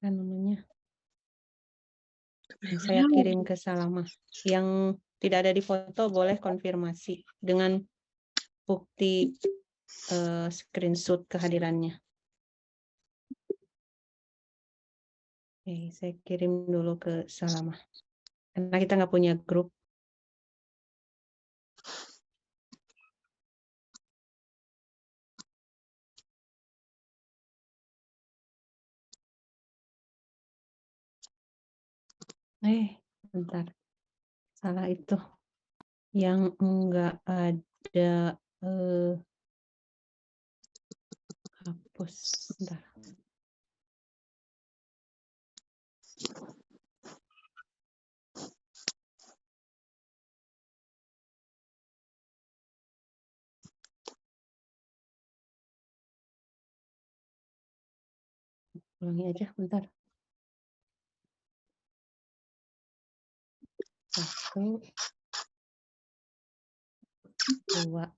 apa namanya? Yang saya kirim ke Salama. Yang tidak ada di foto boleh konfirmasi dengan bukti screenshot kehadirannya. Oke, saya kirim dulu ke Salama. Karena kita nggak punya grup. Bentar. Salah itu. Yang enggak ada hapus. Bentar. Ulangi aja, bentar. 1, 2.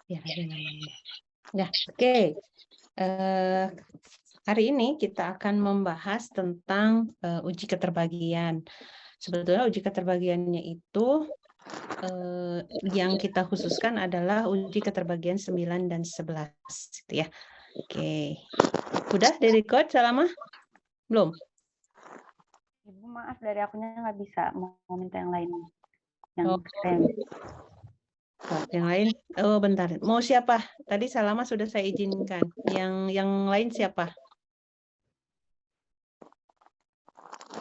Biar aja namanya. Ya, oke. Hari ini kita akan membahas tentang uji keterbagian. Sebetulnya uji keterbagiannya itu yang kita khususkan adalah uji keterbagian 9 dan 11 gitu ya. Oke. Udah di-record Salama? Belum? Ibu maaf dari akunya nggak bisa, mau minta yang lain. Oh, yang lain? Oh, bentar. Mau siapa? Tadi Salama sudah saya izinkan. Yang lain siapa?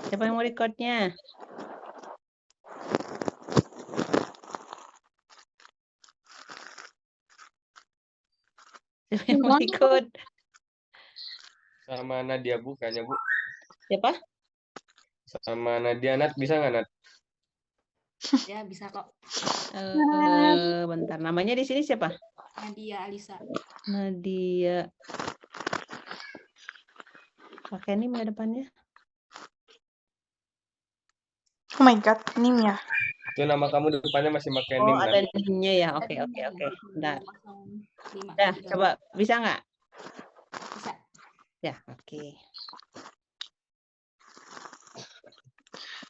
Siapa yang mau recordnya? Siapa yang mau ikut? Sama Nadia Bu, kayaknya Bu. Siapa? Sama Nadia, Nat, bisa nggak Nat? Ya, bisa kok. Bentar, namanya di sini siapa? Nadia Alisa. Nadia. Pakai NIM ya depannya. Oh my god, NIM ya. Itu nama kamu di depannya masih pakai Oh, NIM, ada Nat. NIM-nya ya. Oke. Bentar. Dah, coba. Bisa nggak? Bisa. Ya, oke.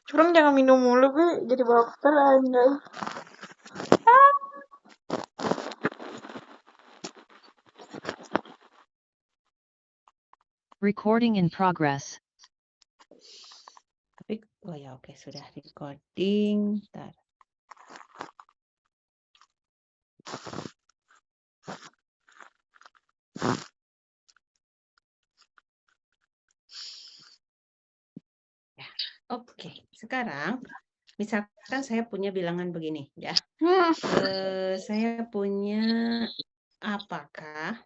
Curang jangan minum mulu, gue jadi baper anjay. Recording in progress. Tapi, oh ya oke, sudah recording. Bentar. Ya, oke. Sekarang, misalkan saya punya bilangan begini, ya. Saya punya apakah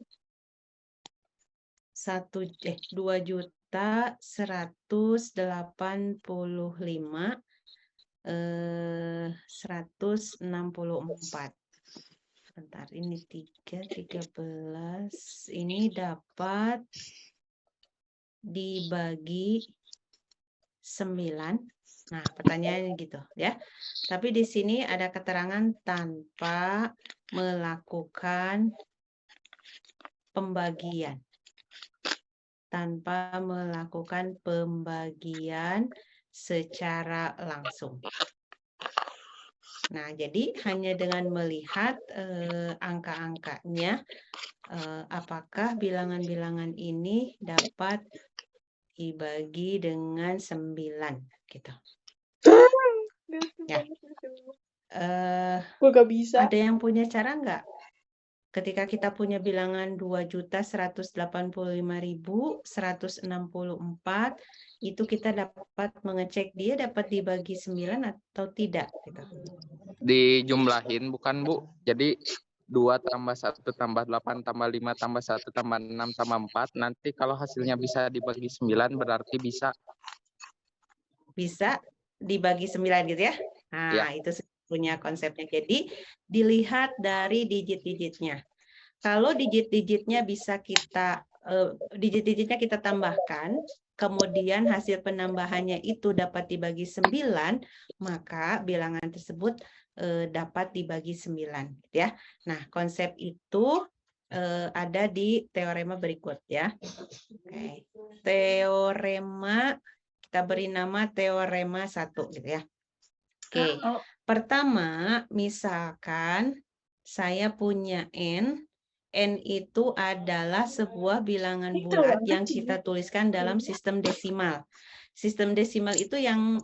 2.285.164. Bentar, ini 13. Ini dapat dibagi 9. Nah, pertanyaannya gitu ya. Tapi di sini ada keterangan tanpa melakukan pembagian. Tanpa melakukan pembagian secara langsung. Nah, jadi hanya dengan melihat angka-angkanya, apakah bilangan-bilangan ini dapat dibagi dengan 9 gitu. Ya. Gue gak bisa. Ada yang punya cara nggak? Ketika kita punya bilangan 2.185.164, itu kita dapat mengecek dia dapat dibagi 9 atau tidak gitu. Dijumlahin bukan Bu? Jadi 2 tambah 1 tambah 8 tambah 5 tambah 1 tambah 6 tambah 4. Nanti kalau hasilnya bisa dibagi 9 berarti bisa. Bisa dibagi 9 gitu ya. Nah, Ya. itu punya konsepnya. Jadi dilihat dari digit-digitnya. Kalau digit-digitnya bisa kita digit-digitnya kita tambahkan, kemudian hasil penambahannya itu dapat dibagi 9, maka bilangan tersebut dapat dibagi 9 ya. Nah, konsep itu ada di teorema berikut ya. Oke. Teorema kita beri nama teorema 1 gitu ya. Oke. Pertama, misalkan saya punya N itu adalah sebuah bilangan bulat yang kita tuliskan dalam sistem desimal. Sistem desimal itu yang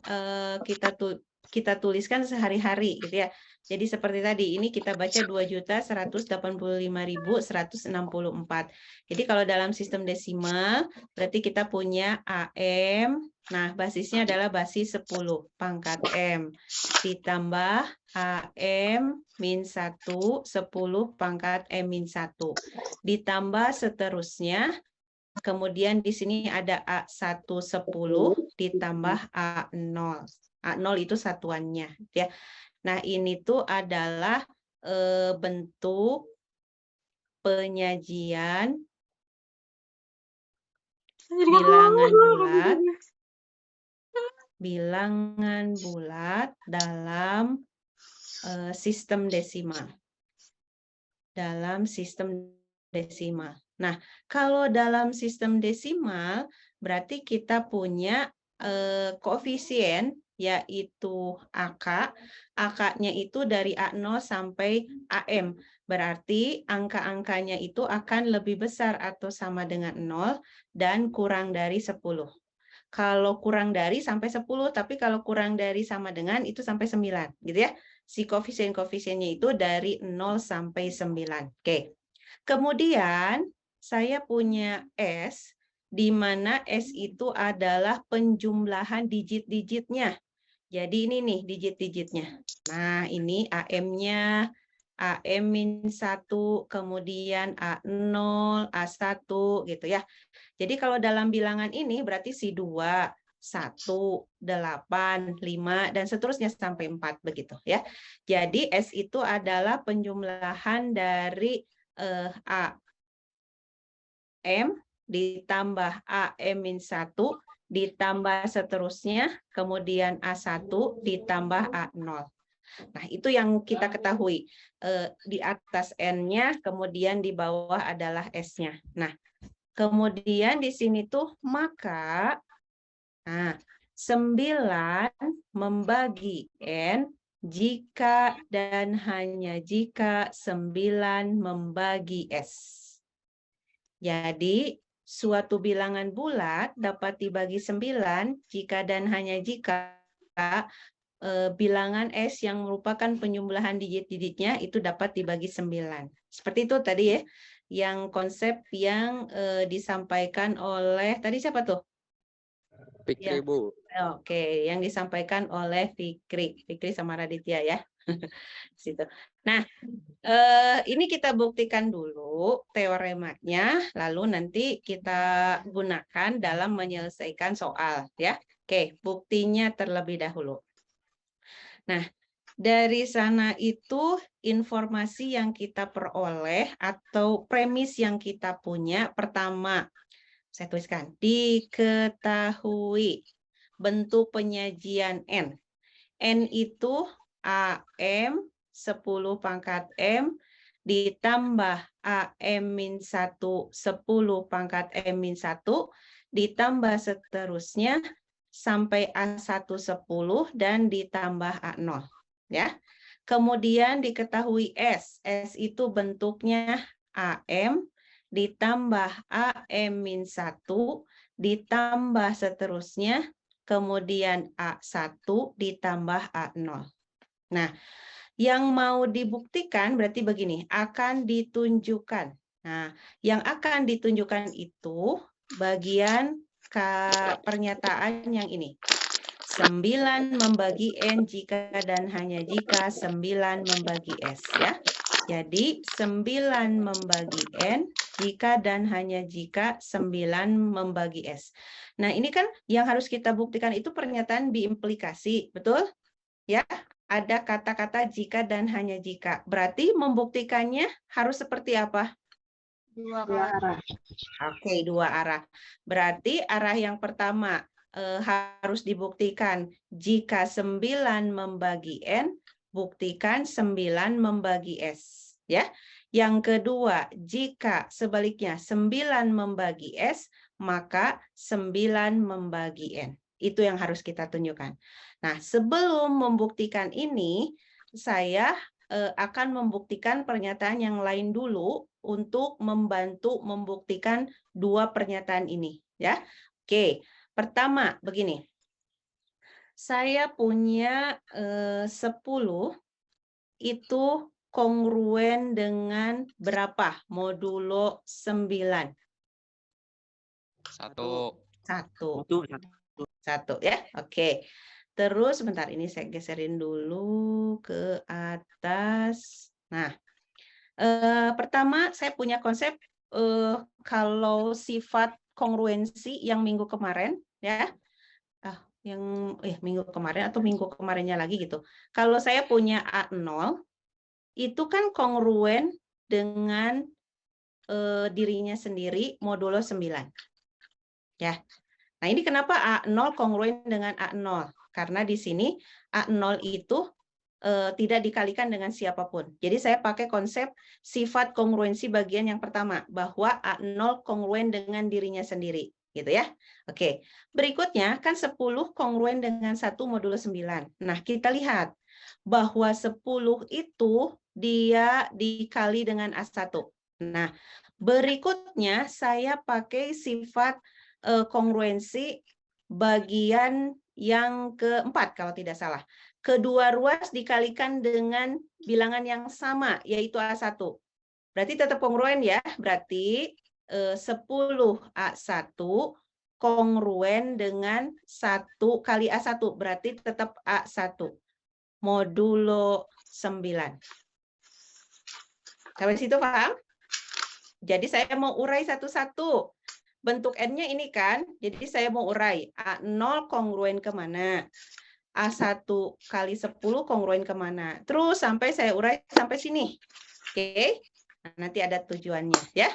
kita tuliskan sehari-hari gitu ya. Jadi seperti tadi, ini kita baca 2.185.164. Jadi kalau dalam sistem desimal, berarti kita punya AM, nah basisnya adalah basis 10 pangkat M, ditambah AM min 1, 10 pangkat M min 1. Ditambah seterusnya, kemudian di sini ada A1 10 ditambah A0. A0 itu satuannya ya. Nah, ini tuh adalah bentuk penyajian bilangan bulat dalam sistem desimal. Dalam sistem desimal. Nah, kalau dalam sistem desimal berarti kita punya koefisien yaitu AK. AK-nya itu dari A0 sampai AM. Berarti angka-angkanya itu akan lebih besar atau sama dengan 0 dan kurang dari 10. Kalau kurang dari sampai 10, tapi kalau kurang dari sama dengan itu sampai 9, gitu ya. Si koefisien-koefisiennya itu dari 0 sampai 9. Oke. Kemudian saya punya S, di mana S itu adalah penjumlahan digit-digitnya. Jadi ini nih digit-digitnya. Nah, ini AM-nya, AM-1, kemudian A0, A1, gitu ya. Jadi kalau dalam bilangan ini berarti si 2, 1, 8, 5, dan seterusnya sampai 4 begitu ya. Jadi S itu adalah penjumlahan dari AM ditambah AM-1 ditambah seterusnya, kemudian A1 ditambah A0. Nah, itu yang kita ketahui. Di atas N-nya, kemudian di bawah adalah S-nya. Nah, kemudian di sini tuh maka 9 membagi N jika dan hanya jika 9 membagi S. Jadi, suatu bilangan bulat dapat dibagi 9 jika dan hanya jika bilangan S yang merupakan penjumlahan digit-digitnya itu dapat dibagi 9. Seperti itu tadi ya, yang konsep yang disampaikan oleh, tadi siapa tuh? Fikri, Ya. Bu. Oke, yang disampaikan oleh Fikri sama Raditya ya. Situ. Nah, ini kita buktikan dulu teoremanya, lalu nanti kita gunakan dalam menyelesaikan soal ya. Oke, buktinya terlebih dahulu. Nah, dari sana itu informasi yang kita peroleh atau premis yang kita punya, pertama, saya tuliskan, diketahui bentuk penyajian N. N itu AM 10 pangkat M ditambah AM-1 10 pangkat M-1 ditambah seterusnya sampai A1 10 dan ditambah A0 ya. Kemudian diketahui S. S itu bentuknya AM ditambah AM-1 ditambah seterusnya kemudian A1 ditambah A0. Nah, yang mau dibuktikan berarti begini, akan ditunjukkan. Nah, yang akan ditunjukkan itu bagian pernyataan yang ini. 9 membagi N jika dan hanya jika 9 membagi S ya. Jadi 9 membagi N jika dan hanya jika 9 membagi S. Nah, ini kan yang harus kita buktikan itu pernyataan biimplikasi, betul? Ya, ada kata-kata jika dan hanya jika. Berarti membuktikannya harus seperti apa? Dua Dua kali. arah. Oke, dua arah. Berarti arah yang pertama harus dibuktikan jika 9 membagi N, buktikan 9 membagi S. Ya. Yang kedua, jika sebaliknya 9 membagi S, maka 9 membagi N. Itu yang harus kita tunjukkan. Nah, sebelum membuktikan ini, saya akan membuktikan pernyataan yang lain dulu untuk membantu membuktikan dua pernyataan ini. Ya, oke. Pertama, begini. Saya punya 10 itu kongruen dengan berapa? Modulo 9. Satu. Satu ya. Oke. Terus sebentar ini saya geserin dulu ke atas. Nah, pertama saya punya konsep kalau sifat kongruensi yang minggu kemarin ya. Minggu kemarin atau minggu kemarinnya lagi gitu. Kalau saya punya A0 itu kan kongruen dengan dirinya sendiri modulo 9. Ya. Nah, ini kenapa A0 kongruen dengan A0? Karena di sini A0 itu tidak dikalikan dengan siapapun. Jadi saya pakai konsep sifat kongruensi bagian yang pertama, bahwa A0 kongruen dengan dirinya sendiri. Gitu ya. Oke. Berikutnya kan 10 kongruen dengan 1 modulo 9. Nah, kita lihat bahwa 10 itu dia dikali dengan A1. Nah, berikutnya saya pakai sifat kongruensi bagian yang keempat kalau tidak salah. Kedua ruas dikalikan dengan bilangan yang sama, yaitu A1. Berarti tetap kongruen ya. Berarti 10 A1 kongruen dengan 1 kali A1. Berarti tetap A1. Modulo 9. Sampai situ paham? Jadi saya mau urai satu-satu. Bentuk N-nya ini kan, jadi saya mau urai. A0 kongruen kemana? A1 kali 10 kongruen kemana? Terus sampai saya urai sampai sini. Oke, nah, nanti ada tujuannya ya.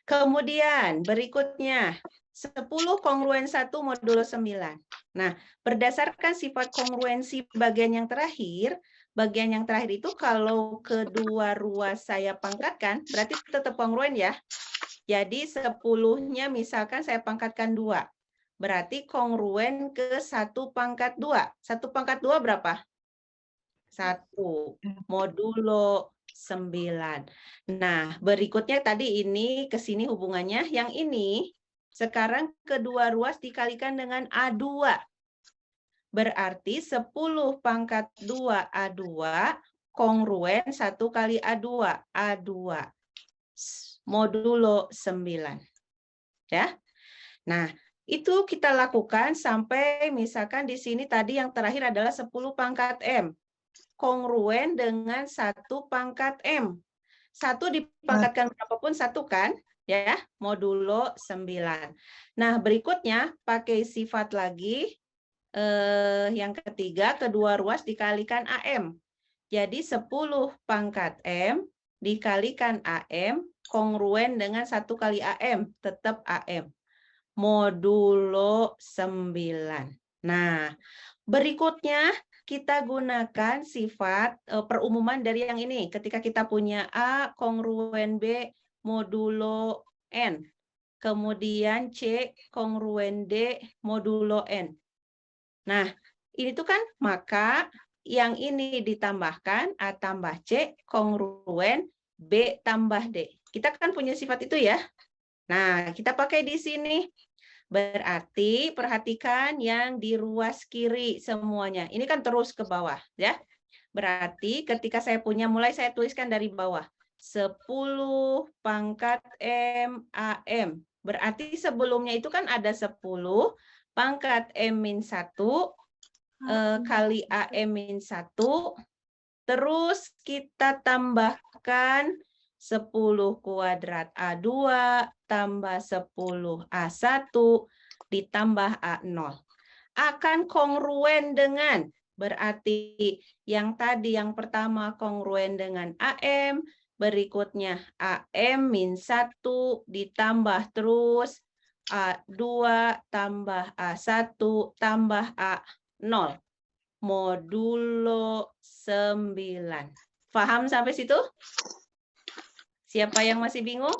Kemudian berikutnya, 10 kongruen 1 modulo 9. Nah, berdasarkan sifat kongruensi bagian yang terakhir itu kalau kedua ruas saya pangkatkan, berarti tetap kongruen ya. Jadi 10-nya misalkan saya pangkatkan 2. Berarti kongruen ke 1 pangkat 2. 1 pangkat 2 berapa? 1. Modulo 9. Nah, berikutnya tadi ini ke sini hubungannya. Yang ini sekarang kedua ruas dikalikan dengan A2. Berarti 10 pangkat 2 A2 kongruen 1 kali A2. A2. Modulo 9. Ya. Nah, itu kita lakukan sampai misalkan di sini tadi yang terakhir adalah 10 pangkat M. Kongruen dengan 1 pangkat M. 1 dipangkatkan berapapun 1 kan? Ya, modulo 9. Nah, berikutnya pakai sifat lagi. Yang ketiga, kedua ruas dikalikan AM. Jadi 10 pangkat M dikalikan AM kongruen dengan 1 kali AM, tetap AM. Modulo 9. Nah, berikutnya kita gunakan sifat perumuman dari yang ini. Ketika kita punya A kongruen B modulo N. Kemudian C kongruen D modulo N. Nah, ini tuh kan maka yang ini ditambahkan A tambah C kongruen B tambah D. Kita kan punya sifat itu ya. Nah, kita pakai di sini. Berarti perhatikan yang di ruas kiri semuanya. Ini kan terus ke bawah ya. Berarti ketika saya punya mulai saya tuliskan dari bawah. 10 pangkat M AM. Berarti sebelumnya itu kan ada 10 pangkat M-1 kali AM-1. Terus kita tambahkan 10 kuadrat A2 tambah 10 A1 ditambah A0. Akan kongruen dengan, berarti yang tadi yang pertama kongruen dengan AM, berikutnya AM min 1 ditambah terus A2 tambah A1 tambah A0 modulo 9. Paham sampai situ? Siapa yang masih bingung?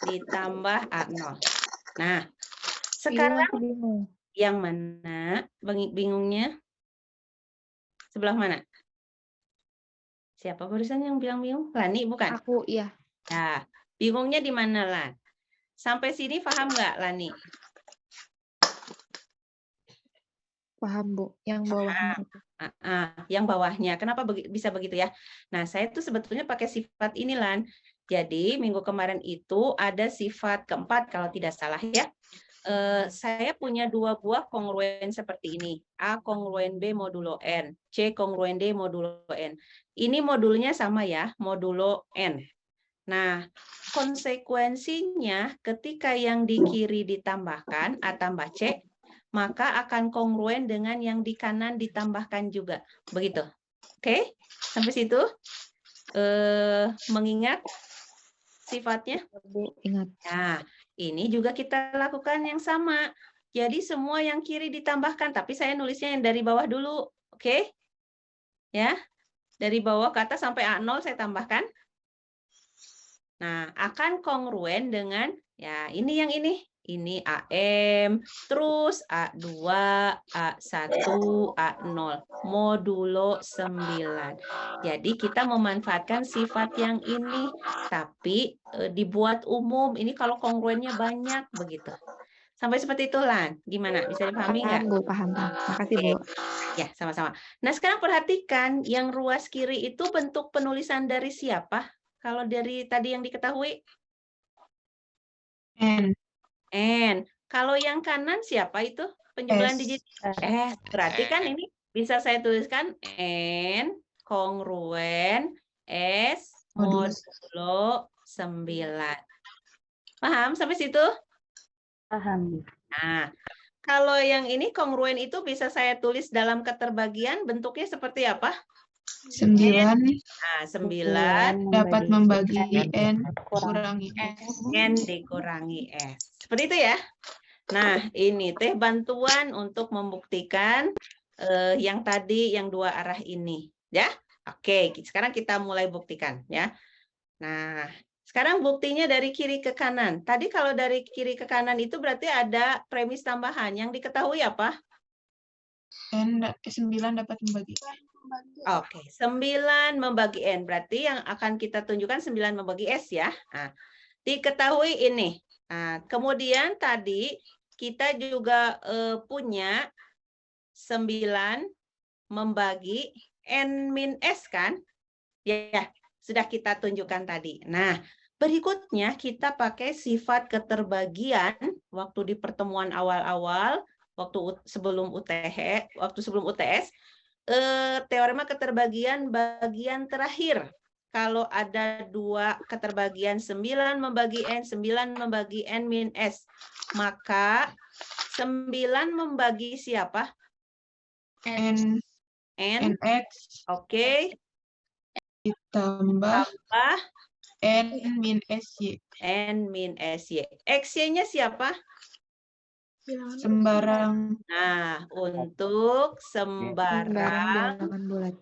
Ditambah A0. Nah, sekarang yang mana bingungnya? Sebelah mana? Siapa barusan yang bilang bingung? Lani bukan? Aku, iya. Nah, bingungnya di mana, Lan? Sampai sini paham nggak, Lani? Paham, Bu. Yang bawahnya. Yang bawahnya. Kenapa bisa begitu ya? Nah, saya tuh sebetulnya pakai sifat ini, Lan. Jadi, minggu kemarin itu ada sifat keempat, kalau tidak salah ya. Saya punya 2 buah kongruen seperti ini. A kongruen B modulo N. C kongruen D modulo N. Ini modulnya sama ya, modulo N. Nah, konsekuensinya ketika yang di kiri ditambahkan, A tambah C, maka akan kongruen dengan yang di kanan ditambahkan juga. Begitu. Oke? Sampai situ? Mengingat sifatnya? Ingat. Nah, ini juga kita lakukan yang sama. Jadi semua yang kiri ditambahkan, tapi saya nulisnya yang dari bawah dulu. Oke? Ya. Dari bawah ke atas sampai A0 saya tambahkan. Nah, akan kongruen dengan ya ini yang ini. Ini AM, terus A2, A1, A0, modulo 9. Jadi kita memanfaatkan sifat yang ini, tapi dibuat umum. Ini kalau kongruennya banyak, begitu. Sampai seperti itu, Lan. Gimana? Bisa dipahami nggak? Paham, Bu. Paham. Makasih, Bu. Ya, sama-sama. Nah, sekarang perhatikan yang ruas kiri itu bentuk penulisan dari siapa? Kalau dari tadi yang diketahui? N. N. Kalau yang kanan siapa itu? Penjumlahan digit S. Berarti kan ini bisa saya tuliskan N kongruen S modulo 9. Paham sampai situ? Paham. Nah, kalau yang ini kongruen itu bisa saya tulis dalam keterbagian bentuknya seperti apa? 9 Nah, 9 dapat membagi N kurangi S. N dikurangi S. Seperti itu ya. Nah, ini teh bantuan untuk membuktikan yang tadi yang 2 arah ini, ya. Oke, sekarang kita mulai buktikan ya. Nah, sekarang buktinya dari kiri ke kanan. Tadi kalau dari kiri ke kanan itu berarti ada premis tambahan. Yang diketahui apa? N 9 dapat membagi N. Oke, 9 membagi N. Berarti yang akan kita tunjukkan 9 membagi S ya. Nah, diketahui ini. Nah, kemudian tadi kita juga punya 9 membagi N min S kan? Ya, sudah kita tunjukkan tadi. Nah, berikutnya kita pakai sifat keterbagian waktu di pertemuan awal-awal, waktu sebelum UTS, teorema keterbagian bagian terakhir. Kalau ada 2 keterbagian 9 membagi N, 9 membagi N min S, maka 9 membagi siapa? N. NX. Oke. Ditambah N min SY. N min SY. XY-nya siapa? Sembarang. Nah, untuk sembarang bilangan bulat.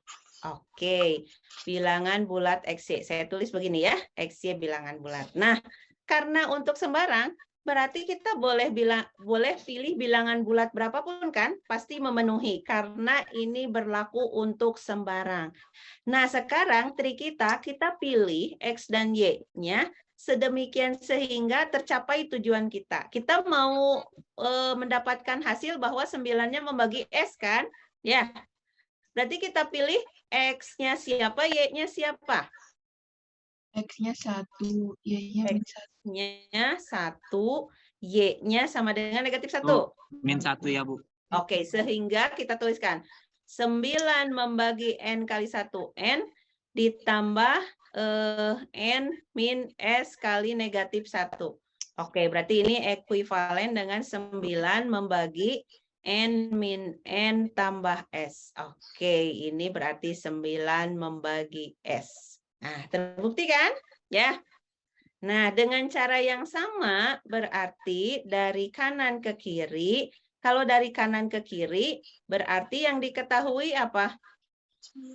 Oke, bilangan bulat XY. Saya tulis begini ya, XY bilangan bulat. Nah, karena untuk sembarang, berarti kita boleh pilih bilangan bulat berapapun kan? Pasti memenuhi, karena ini berlaku untuk sembarang. Nah, sekarang trik kita pilih X dan Y-nya sedemikian sehingga tercapai tujuan kita. Kita mau mendapatkan hasil bahwa 9-nya membagi S kan? Ya, berarti kita pilih X-nya siapa, Y-nya siapa? X-nya 1, Y-nya min 1. X-nya 1, Y-nya sama dengan negatif 1. Min 1 ya, Bu. Oke, sehingga kita tuliskan 9 membagi N kali 1 N ditambah N min S kali negatif 1. Oke, berarti ini ekuivalen dengan 9 membagi N min N tambah S. Oke, ini berarti 9 membagi S. Nah, terbukti kan? Ya. Nah, dengan cara yang sama berarti dari kanan ke kiri. Kalau dari kanan ke kiri berarti yang diketahui apa? 9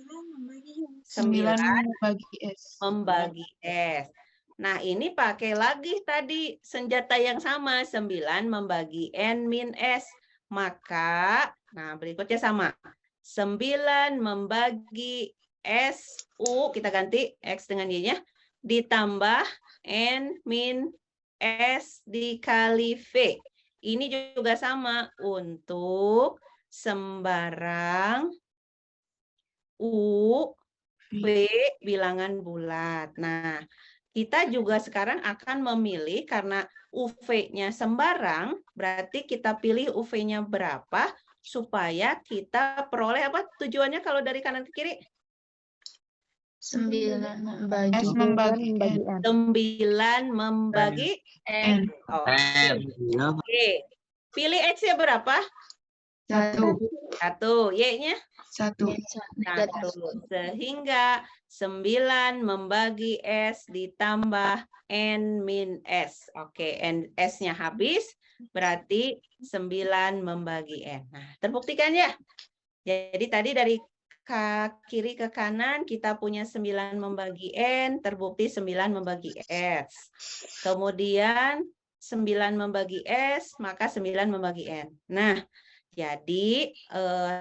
membagi S. Membagi S. Nah, ini pakai lagi tadi senjata yang sama, 9 membagi N min S. Maka, nah berikutnya sama. 9 membagi S, U, kita ganti X dengan Y-nya, ditambah N min S dikali V. Ini juga sama untuk sembarang U, V bilangan bulat. Nah, kita juga sekarang akan memilih karena UV-nya sembarang, berarti kita pilih UV-nya berapa supaya kita peroleh apa tujuannya kalau dari kanan ke kiri? 9 membagi S membagi N. 9 membagi N. Oke. Pilih X-nya berapa? 1. 1. Y-nya? 1. 1. Sehingga 9 membagi S ditambah N min S. Oke, S-nya habis, berarti 9 membagi N. Nah, terbuktikan ya? Jadi tadi dari kiri ke kanan kita punya 9 membagi N, terbukti 9 membagi S. Kemudian 9 membagi S, maka 9 membagi N. Nah, jadi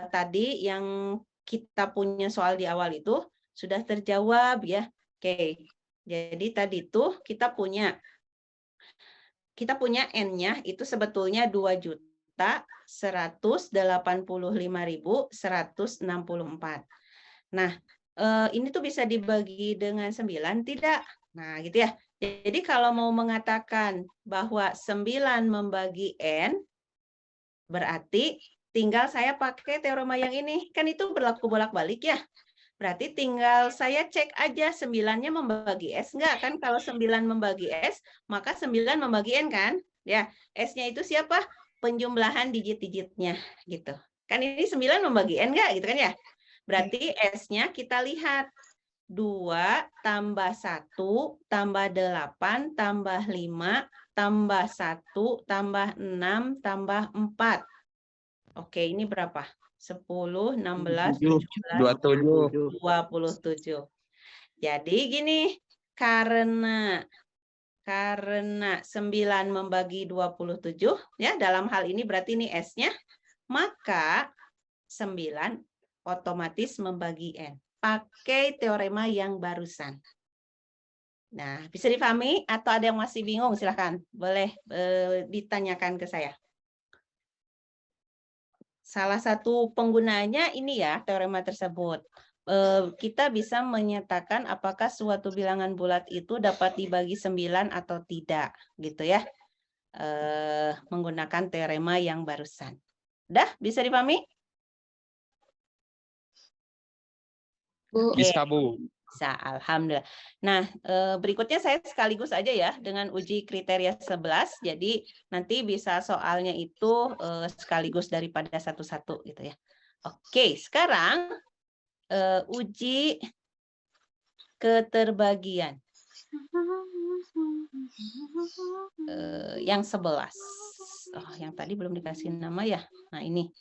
tadi yang kita punya soal di awal itu sudah terjawab ya. Oke. Jadi tadi tuh kita punya N-nya itu sebetulnya 2.185.164. Nah, ini tuh bisa dibagi dengan 9 tidak? Nah, gitu ya. Jadi kalau mau mengatakan bahwa 9 membagi N, berarti tinggal saya pakai teorema yang ini. Kan itu berlaku bolak-balik ya. Berarti tinggal saya cek aja 9-nya membagi S enggak? Kan kalau 9 membagi S, maka 9 membagi N kan? Ya, S-nya itu siapa? Penjumlahan digit-digitnya gitu. Kan ini 9 membagi N enggak gitu kan ya? Berarti S-nya kita lihat 2 tambah 1 tambah 8 tambah 5 tambah 1 tambah 6 tambah 4. Oke, ini berapa? 10, 16, 17, 27. Jadi gini, karena 9 membagi 27, ya dalam hal ini berarti ini S-nya, maka 9 otomatis membagi N. Pakai teorema yang barusan. Nah, bisa dipahami atau ada yang masih bingung? Silahkan, boleh ditanyakan ke saya. Salah satu penggunanya ini ya, teorema tersebut. Kita bisa menyatakan apakah suatu bilangan bulat itu dapat dibagi 9 atau tidak, gitu ya. Menggunakan teorema yang barusan. Udah, bisa dipahami? Bisa, Bu. Bisa, alhamdulillah. Nah, berikutnya saya sekaligus aja ya dengan uji kriteria 11. Jadi nanti bisa soalnya itu sekaligus daripada satu-satu gitu ya. Oke, sekarang uji keterbagian. Yang 11. Oh, yang tadi belum dikasih nama ya. Nah, ini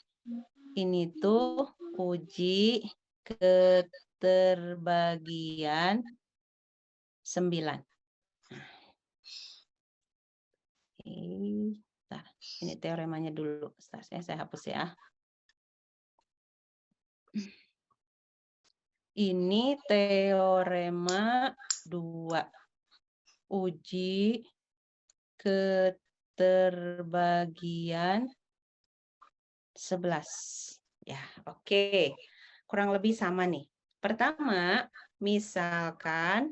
tuh uji keterbagian 9. Bentar, ini teoremanya dulu. Saya hapus ya. Ini teorema 2. Uji keterbagian 11. Ya, oke. Kurang lebih sama nih. Pertama, misalkan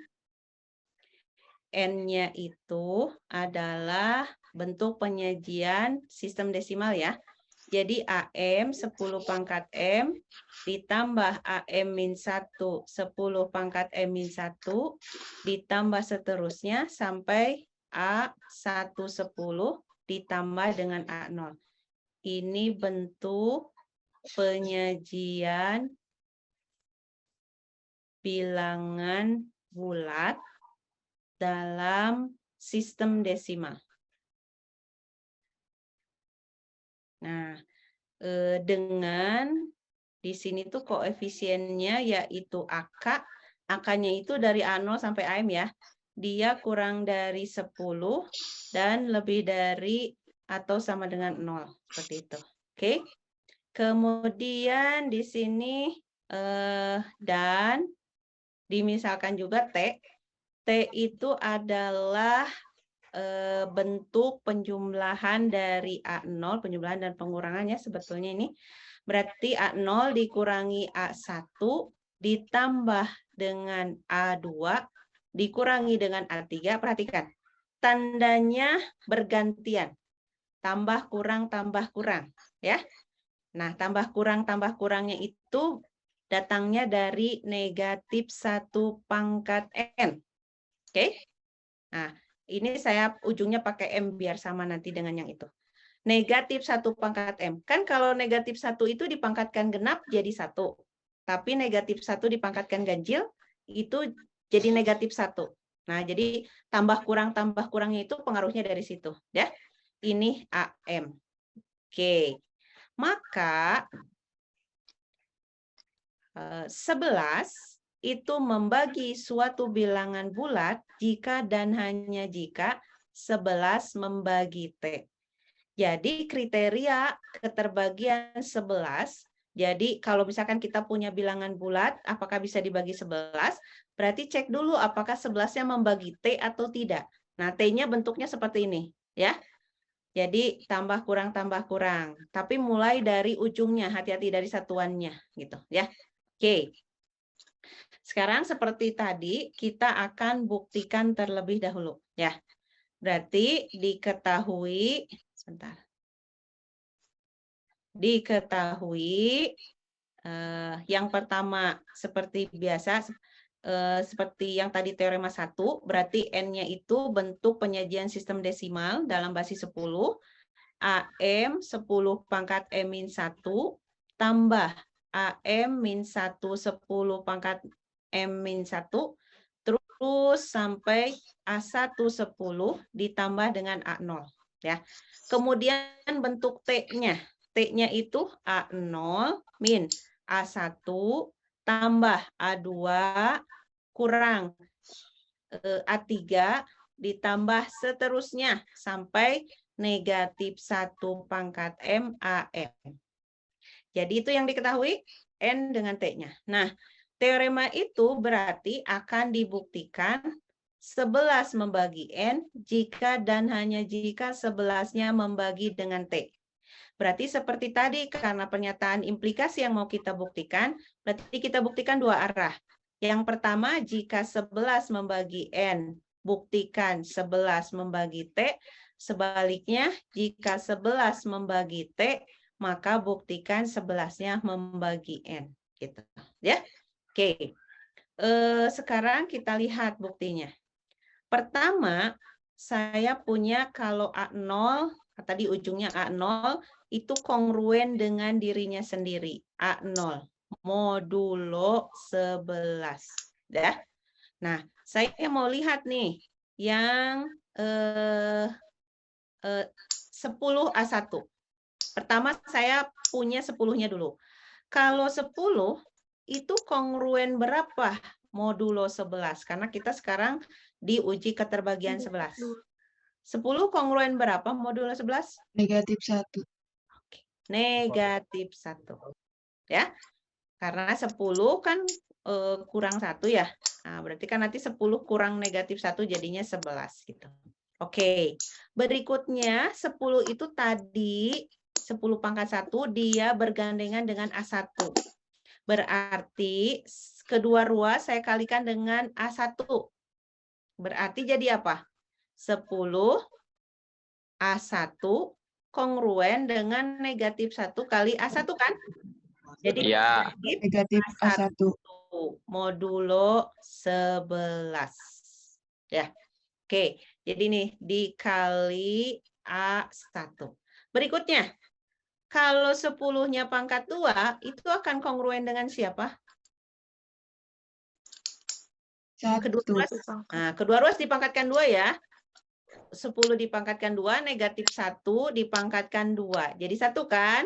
N-nya itu adalah bentuk penyajian sistem desimal ya. Jadi AM 10 pangkat M ditambah AM-1 10 pangkat M-1 ditambah seterusnya sampai A1 10 ditambah dengan A0. ini bentuk penyajian bilangan bulat dalam sistem desimal. Nah, dengan di sini tuh koefisiennya yaitu AK. AK-nya itu dari A0 sampai AM ya. Dia kurang dari 10 dan lebih dari atau sama dengan 0. Seperti itu. Oke. Kemudian di sini dan dimisalkan juga T. T itu adalah bentuk penjumlahan dari A0, penjumlahan dan pengurangannya sebetulnya ini. Berarti A0 dikurangi A1 ditambah dengan A2 dikurangi dengan A3. Perhatikan, tandanya bergantian. Tambah kurang ya. Nah, tambah kurangnya itu datangnya dari negatif 1 pangkat N. Oke? Nah, ini saya ujungnya pakai M biar sama nanti dengan yang itu. Negatif 1 pangkat M. Kan kalau negatif 1 itu dipangkatkan genap jadi 1. Tapi negatif 1 dipangkatkan ganjil itu jadi negatif 1. Nah, jadi tambah kurangnya itu pengaruhnya dari situ. Ya. Ini AM. Oke. Maka 11 itu membagi suatu bilangan bulat jika dan hanya jika 11 membagi T. Jadi kriteria keterbagian 11, jadi kalau misalkan kita punya bilangan bulat, apakah bisa dibagi 11? Berarti cek dulu apakah 11-nya membagi T atau tidak. Nah, T-nya bentuknya seperti ini, ya. Jadi tambah kurang. Tapi mulai dari ujungnya, hati-hati dari satuannya, gitu, ya. Oke. Sekarang seperti tadi, kita akan buktikan terlebih dahulu, ya. Berarti diketahui, sebentar. Diketahui yang pertama seperti biasa, seperti yang tadi teorema 1, berarti N-nya itu bentuk penyajian sistem desimal dalam basis 10, AM 10 pangkat M-1 tambah AM min 1 10 pangkat M-1 terus sampai A1 10 ditambah dengan A0 ya. Kemudian bentuk T-nya. T-nya itu A0 min A1 tambah A2 kurang A3 ditambah seterusnya sampai negatif 1 pangkat M AM. Jadi itu yang diketahui N dengan T-nya. Nah, teorema itu berarti akan dibuktikan 11 membagi N jika dan hanya jika 11-nya membagi dengan T. Berarti seperti tadi, karena pernyataan implikasi yang mau kita buktikan, berarti kita buktikan dua arah. Yang pertama, jika 11 membagi N, buktikan 11 membagi T. Sebaliknya, jika 11 membagi T, maka buktikan 11-nya membagi N. Gitu. Ya? Oke. Sekarang kita lihat buktinya. Pertama, saya punya kalau A0, tadi ujungnya A0, itu kongruen dengan dirinya sendiri. A0 modulo 11. Ya. Nah, saya mau lihat nih yang 10 A1. Pertama saya punya 10-nya dulu. Kalau 10 itu kongruen berapa modulo 11? Karena kita sekarang diuji keterbagian 11. 10 kongruen berapa modulo 11? Negatif 1. Oke. Negatif 1. Ya. Karena 10 kan kurang 1 ya. Nah, berarti kan nanti 10 kurang negatif 1 jadinya 11 gitu. Oke. Berikutnya 10 itu tadi 10 pangkat 1 dia bergandengan dengan A1. Berarti kedua ruas saya kalikan dengan A1. Berarti jadi apa? 10 A1 kongruen dengan negatif 1 kali A1 kan? Jadi ya. Negatif A1. Modulo 11. Ya. Oke, jadi nih dikali A1. Berikutnya, Kalau 10-nya pangkat 2, itu akan kongruen dengan siapa? Kedua Satu. ruas. Nah, kedua ruas dipangkatkan 2 ya. 10 dipangkatkan 2, negatif 1 dipangkatkan 2. Jadi 1 kan?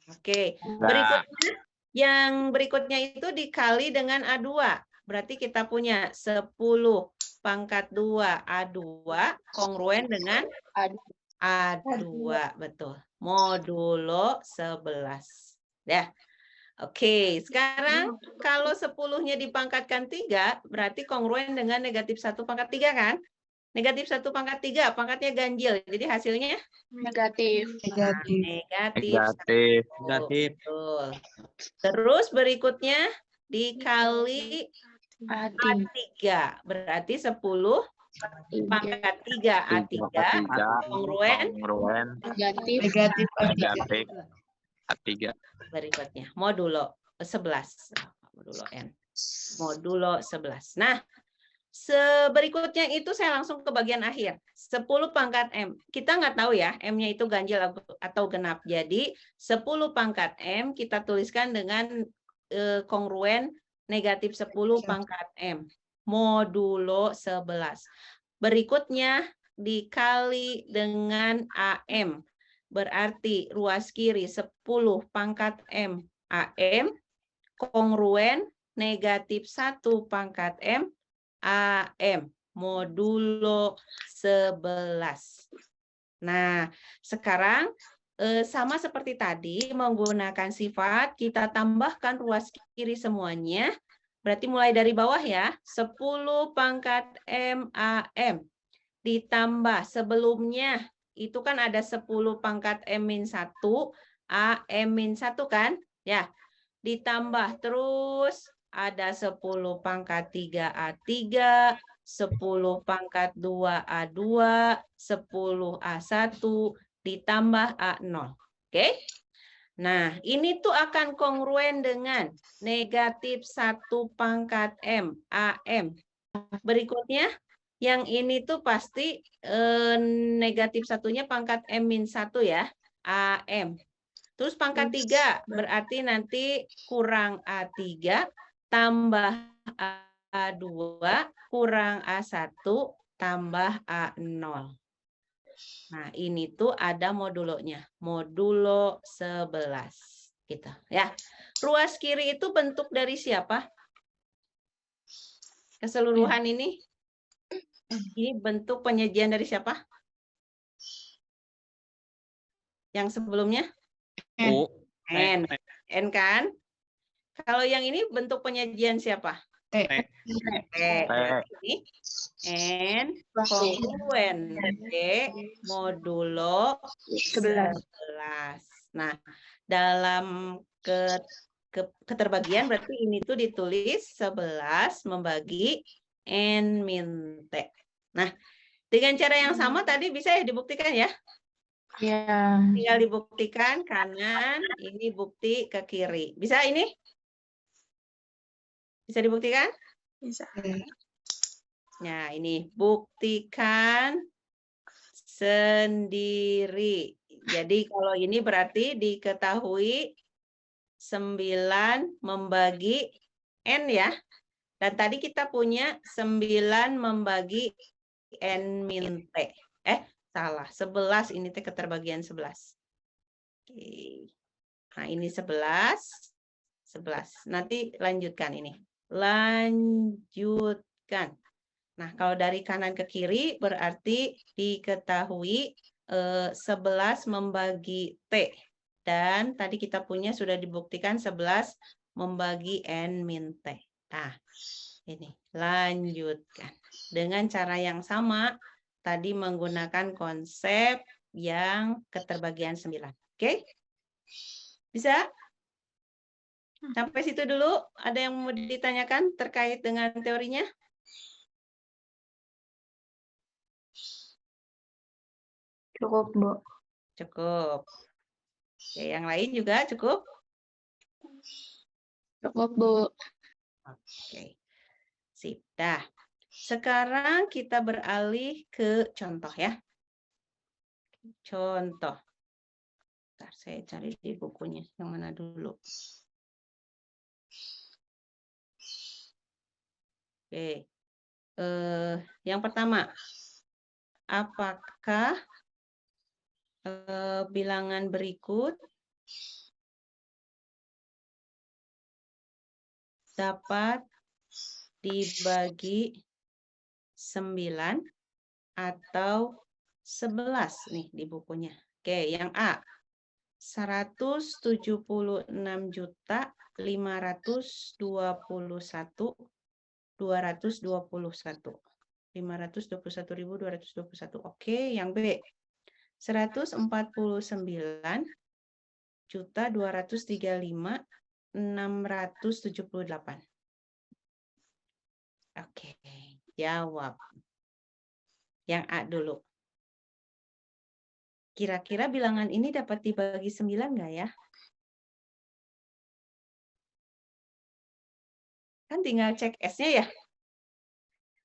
Oke. Berikutnya, yang berikutnya itu dikali dengan A2. Berarti kita punya 10 pangkat 2 A2 kongruen dengan A2. Betul. Modulo 11. Ya. Oke, sekarang kalau 10-nya dipangkatkan 3, berarti kongruen dengan negatif 1 pangkat 3 kan? Negatif 1 pangkat 3, pangkatnya ganjil. Jadi hasilnya? Negatif. Negatif. Negatif. Negatif. Betul. Terus berikutnya dikali A3. Berarti 10 pangkat 3 A3 kongruen Negatif. Negatif A3. Negatif A3. Berikutnya modulo 11. Modulo N. Modulo 11. Nah, berikutnya itu saya langsung ke bagian akhir. 10 pangkat M. Kita nggak tahu ya, M-nya itu ganjil atau genap. Jadi 10 pangkat M kita tuliskan dengan kongruen negatif 10 pangkat M. Modulo 11. Berikutnya dikali dengan AM. Berarti ruas kiri 10 pangkat M AM kongruen negatif 1 pangkat M AM modulo 11. Nah, sekarang sama seperti tadi menggunakan sifat kita tambahkan ruas kiri semuanya. Berarti mulai dari bawah ya, 10 pangkat M AM ditambah sebelumnya itu kan ada 10 pangkat M-1 AM-1 kan? Ya. Ditambah terus ada 10 pangkat 3 A3, 10 pangkat 2 A2, 10 A1 ditambah A0. Oke? Nah, ini tuh akan kongruen dengan negatif 1 pangkat M AM. Berikutnya yang ini tuh pasti negatif satunya pangkat M-1 ya, AM. Terus pangkat 3 berarti nanti kurang A3 tambah A2 kurang A1 tambah A0. Nah, ini tuh ada modulonya, modulo 11 gitu ya. Ruas kiri itu bentuk dari siapa? Keseluruhan ini bentuk penyajian dari siapa? Yang sebelumnya? U. N. N kan? Kalau yang ini bentuk penyajian siapa? T. T. Ini N kongruen T modulo 11. Nah, dalam keterbagian berarti ini tuh ditulis 11 membagi N min T. Nah, dengan cara yang sama tadi bisa ya dibuktikan ya? Ya. Tinggal dibuktikan kanan, ini bukti ke kiri. Bisa ini? Bisa dibuktikan? Bisa. Nah, ini buktikan sendiri. Jadi kalau ini berarti diketahui 9 membagi N ya. Dan tadi kita punya 9 membagi N min T. Salah. 11 ini T keterbagian 11. Oke. Nah, ini 11. 11. Nanti lanjutkan ini. Lanjutkan. Nah, kalau dari kanan ke kiri berarti diketahui 11 membagi T. Dan tadi kita punya sudah dibuktikan 11 membagi N min T. Nah, ini lanjutkan. Dengan cara yang sama, tadi menggunakan konsep yang keterbagian 9. Oke? Bisa? Sampai situ dulu. Ada yang mau ditanyakan terkait dengan teorinya? Cukup, Bu. Cukup. Oke, yang lain juga cukup? Cukup, Bu. Oke. Sip. Dah. Sekarang kita beralih ke contoh ya. Contoh. Bentar, saya cari di bukunya. Yang mana dulu? Oke. Yang pertama, apakah bilangan berikut dapat dibagi 9 atau 11 nih di bukunya. Oke, yang A. 176.521.221. 521.221. Oke, yang B. 149.235.678. Oke, jawab. Yang A dulu. Kira-kira bilangan ini dapat dibagi 9 nggak ya? Kan tinggal cek S-nya ya.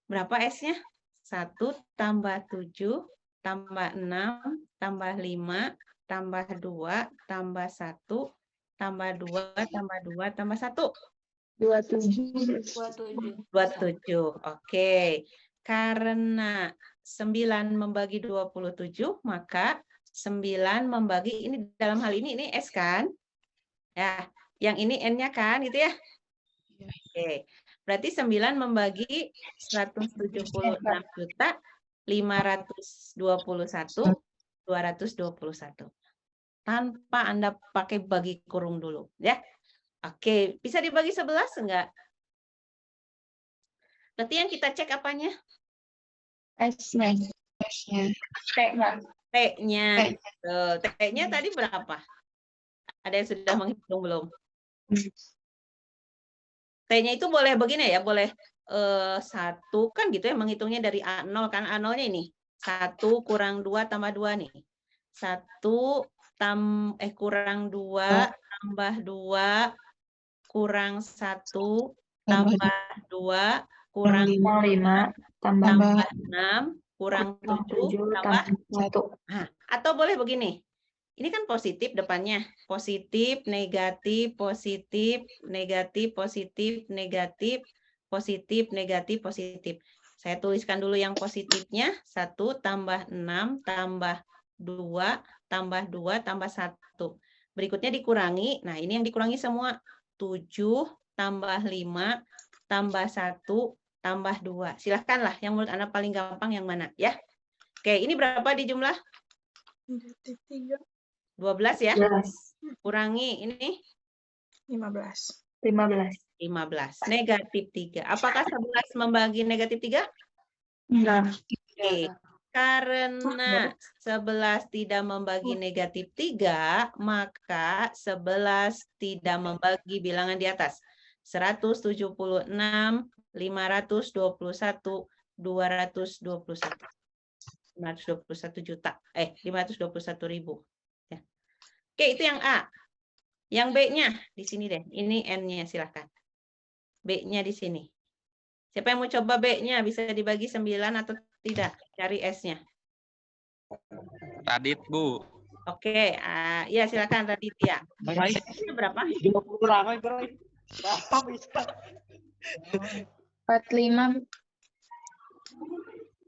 Berapa S-nya? 1 tambah 7 tambah 6 tambah 5 tambah 2 tambah 1 tambah 2 tambah 2 tambah 1. 27. 27. Oke. Karena 9 membagi 27, maka 9 membagi, ini dalam hal ini S kan? Ya, yang ini N-nya kan, gitu ya? Oke. Berarti 9 membagi 176.521.221. Tanpa Anda pakai bagi kurung dulu, ya. Oke, bisa dibagi 11 enggak? Berarti yang kita cek apanya? S-nya. S-nya. T-nya. T-nya. T-nya tadi berapa? Ada yang sudah menghitung belum? T-nya itu boleh begini ya, boleh 1 kan gitu ya, menghitungnya dari A0 kan, A0-nya ini. 1 kurang 2 tambah 2 nih. 1 kurang 2 tambah 2 kurang 1 tambah 2 kurang 5 tambah 6 kurang 7 tambah 1. Nah, atau boleh begini. Ini kan positif depannya. Positif, negatif, positif, negatif, positif, negatif, positif, negatif, positif. Saya tuliskan dulu yang positifnya. 1 tambah 6 tambah 2 tambah 2 tambah 1. Berikutnya dikurangi. Nah, ini yang dikurangi semua. 7 tambah 5 tambah 1 tambah 2. Silahkanlah yang menurut Anda paling gampang yang mana ya. Oke, ini berapa di jumlah? 12 ya? Kurangi ini 15. 15. Negatif 3. Apakah 11 membagi negatif 3? Enggak. Oke. Karena 11 tidak membagi negatif 3, maka 11 tidak membagi bilangan di atas. 176, 521, 221. 521 juta. 521.000. Ya. Oke, itu yang A. Yang B-nya di sini deh. Ini N-nya silahkan. B-nya di sini. Siapa yang mau coba B-nya? Bisa dibagi 9 atau tidak? Cari S-nya. Radit, Bu. Oke, ya silakan Radit ya. S-nya berapa? 45.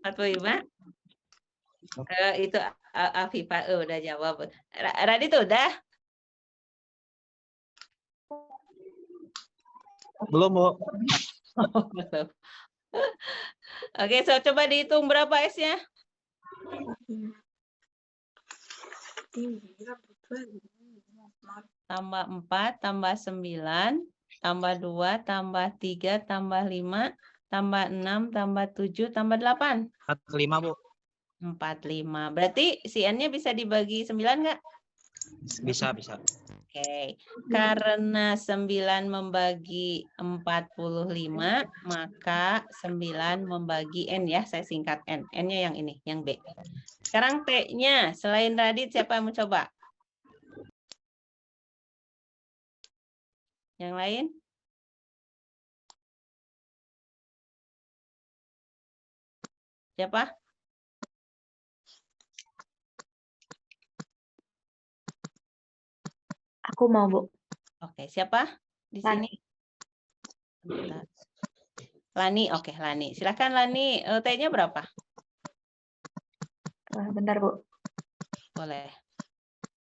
45. Itu Afifah udah jawab. Radit udah? Belum, Bu. Belum. Oke, so coba dihitung berapa S-nya? Tambah 4, tambah 9, tambah 2, tambah 3, tambah 5, tambah 6, tambah 7, tambah 8. 45, Bu. 45. Berarti si N-nya bisa dibagi 9 nggak? Bisa. Oke. Karena 9 membagi 45, maka 9 membagi N ya. Saya singkat N. N-nya yang ini, yang B. Sekarang T-nya. Selain Radit, siapa yang mau coba? Yang lain? Siapa? Aku mau, Bu. Oke, siapa di Lani. sini? Bentar. Lani, oke Lani. Silakan Lani, T-nya berapa? Bentar, Bu. Boleh.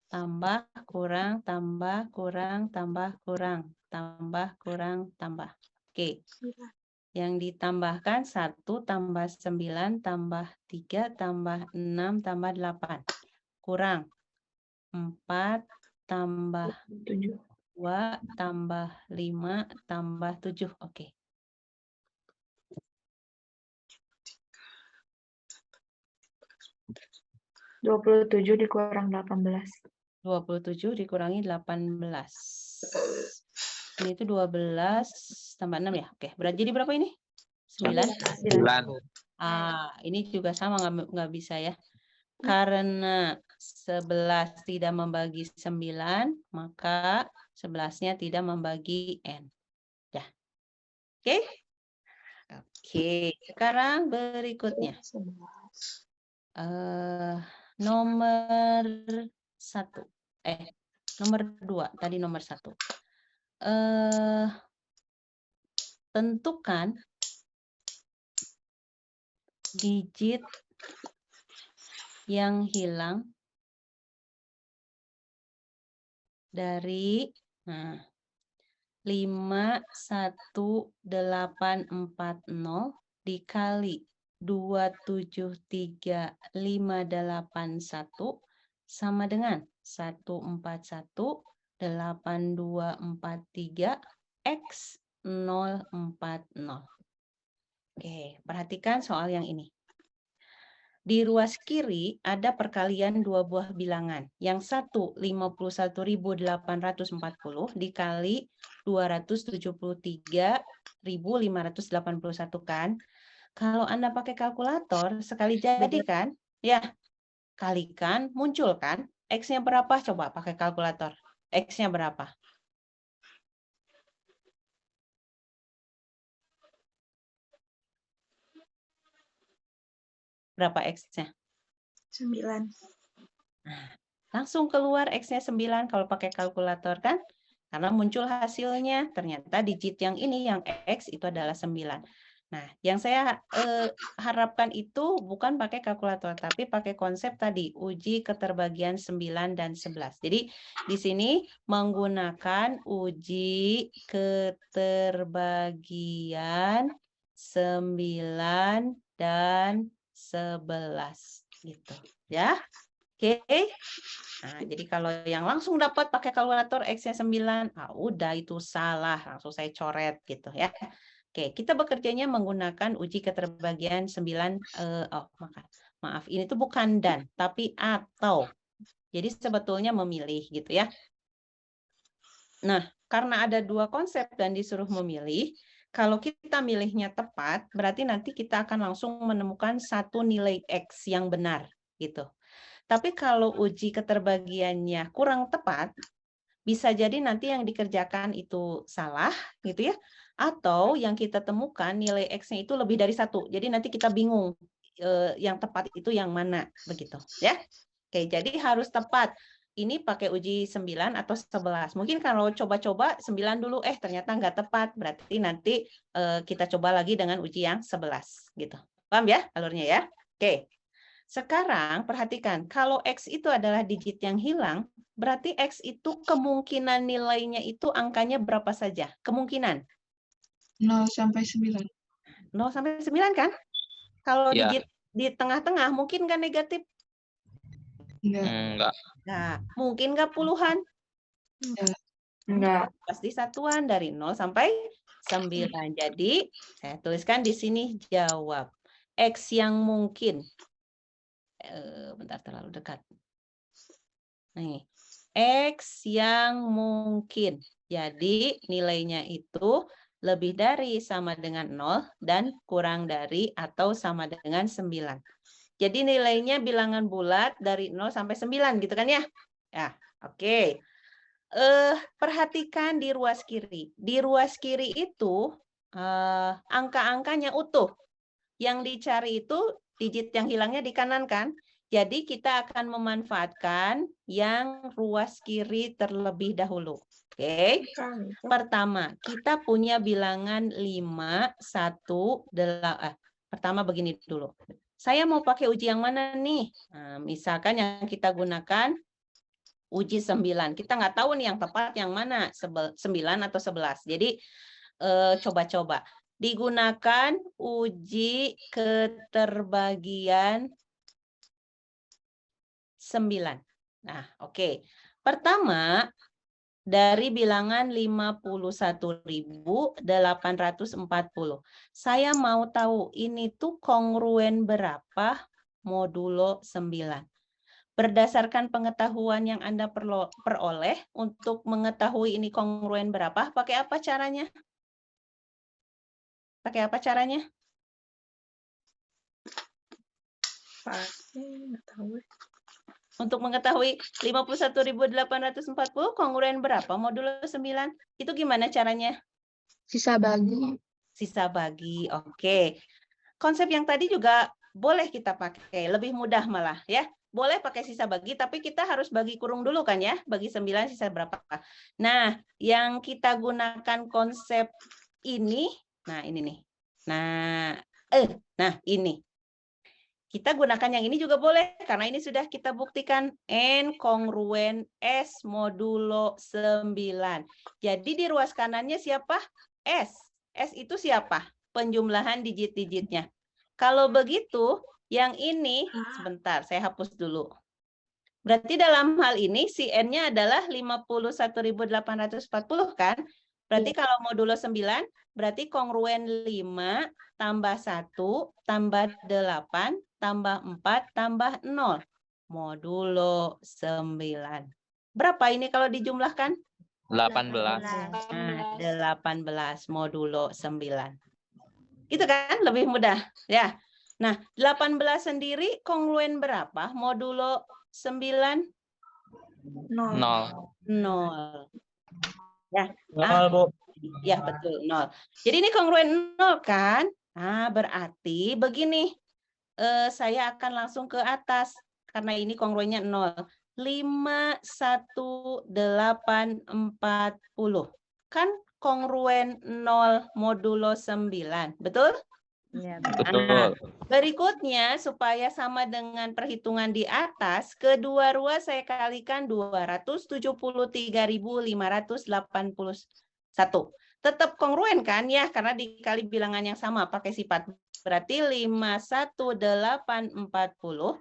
Tambah, kurang, tambah, kurang, tambah, kurang, tambah, kurang, tambah. Oke. Yang ditambahkan 1 tambah 9 tambah 3 tambah 6 tambah 8. Kurang 4 tambah 7. 2 tambah 5 tambah 7. Oke. 27 dikurang 18. 27 dikurangi 18. Ini itu 12 tambah 6 ya. Oke, berarti jadi berapa ini? 9. 9. Ini juga sama nggak bisa ya. Karena 11 tidak membagi 9, maka 11-nya tidak membagi N. Ya. Oke? Oke, sekarang berikutnya. Nomor 1. Nomor 2. Tadi nomor 1. Tentukan digit yang hilang dari 51840 dikali 273581 sama dengan 1418243 X 040. Oke, perhatikan soal yang ini. Di ruas kiri ada perkalian dua buah bilangan. Yang satu 51.840 dikali 273.581 kan. Kalau Anda pakai kalkulator, sekali jadi kan, ya kalikan, muncul kan. X-nya berapa? Coba pakai kalkulator. X-nya berapa? Berapa X-nya? 9. Langsung keluar X-nya 9 kalau pakai kalkulator kan? Karena muncul hasilnya, ternyata digit yang ini, yang X itu adalah 9. Nah, yang saya harapkan itu bukan pakai kalkulator, tapi pakai konsep tadi, uji keterbagian 9 dan 11. Jadi, di sini menggunakan uji keterbagian 9 dan 11. Gitu, ya. Oke. Nah, jadi kalau yang langsung dapat pakai kalkulator X-nya 9, udah itu salah, langsung saya coret gitu ya. Oke, kita bekerjanya menggunakan uji keterbagian 9, maaf, ini tuh bukan dan, tapi atau. Jadi sebetulnya memilih gitu ya. Nah, karena ada dua konsep dan disuruh memilih, kalau kita milihnya tepat, berarti nanti kita akan langsung menemukan satu nilai X yang benar gitu. Tapi kalau uji keterbagiannya kurang tepat, bisa jadi nanti yang dikerjakan itu salah, gitu ya. Atau yang kita temukan nilai X-nya itu lebih dari 1. Jadi nanti kita bingung yang tepat itu yang mana, begitu ya. Oke, jadi harus tepat. Ini pakai uji 9 atau 11. Mungkin kalau coba-coba 9 dulu, ternyata nggak tepat. Berarti nanti kita coba lagi dengan uji yang 11, gitu. Paham ya alurnya ya? Oke. Sekarang perhatikan, kalau X itu adalah digit yang hilang, berarti X itu kemungkinan nilainya itu angkanya berapa saja? Kemungkinan? 0 sampai 9. 0 sampai 9 kan? Kalau Ya. digit di tengah-tengah, mungkin nggak negatif? Enggak. Nah, mungkin nggak puluhan? Enggak. Pasti satuan dari 0 sampai 9. Jadi, saya tuliskan di sini jawab. X yang mungkin. Bentar, terlalu dekat. Nih, X yang mungkin. Jadi nilainya itu lebih dari sama dengan 0 dan kurang dari atau sama dengan 9. Jadi nilainya bilangan bulat dari 0 sampai 9 gitu kan ya? Ya, oke. Perhatikan di ruas kiri. Di ruas kiri itu angka-angkanya utuh. Yang dicari itu digit yang hilangnya di kanan kan? Jadi kita akan memanfaatkan yang ruas kiri terlebih dahulu. Oke. Pertama, kita punya bilangan 5, 1, 8. Pertama begini dulu. Saya mau pakai uji yang mana nih? Nah, misalkan yang kita gunakan uji 9. Kita nggak tahu nih yang tepat yang mana, 9 atau 11. Jadi coba-coba. Digunakan uji keterbagian 9. Nah, oke. Pertama, dari bilangan 51.840. Saya mau tahu ini tuh kongruen berapa modulo 9. Berdasarkan pengetahuan yang Anda peroleh untuk mengetahui ini kongruen berapa, pakai apa caranya? Pakai apa caranya? Nggak tahu. Untuk mengetahui 51.840 kongruen berapa modulo 9? Itu gimana caranya? Sisa bagi. Sisa bagi. Oke. Konsep yang tadi juga boleh kita pakai, lebih mudah malah ya. Boleh pakai sisa bagi, tapi kita harus bagi kurung dulu kan ya. Bagi 9 sisa berapa? Nah, yang kita gunakan konsep ini, nah ini nih. Nah ini. Kita gunakan yang ini juga boleh, karena ini sudah kita buktikan N kongruen S modulo 9. Jadi di ruas kanannya siapa? S. S itu siapa? Penjumlahan digit-digitnya. Kalau begitu, yang ini, sebentar, saya hapus dulu. Berarti dalam hal ini, si N-nya adalah 51.840 kan? Berarti kalau modulo 9, berarti kongruen 5 tambah 1 tambah 8 tambah 4 tambah 0. Modulo 9. Berapa ini kalau dijumlahkan? 18. Nah, 18 modulo 9. Itu kan lebih mudah. Ya. Nah, 18 sendiri kongruen berapa? Modulo 9? 0. 0. Ya. 0, Bu. Ya, betul, 0. Jadi ini kongruen 0 kan? Nah, berarti begini. Saya akan langsung ke atas. Karena ini kongruennya 0. 5, 1, 8, 40. Kan kongruen 0 modulo 9. Betul? Iya, Nah, berikutnya, supaya sama dengan perhitungan di atas, kedua ruas saya kalikan 273.581. Tetap kongruen kan ya, karena dikali bilangan yang sama pakai sifat. Berarti 51840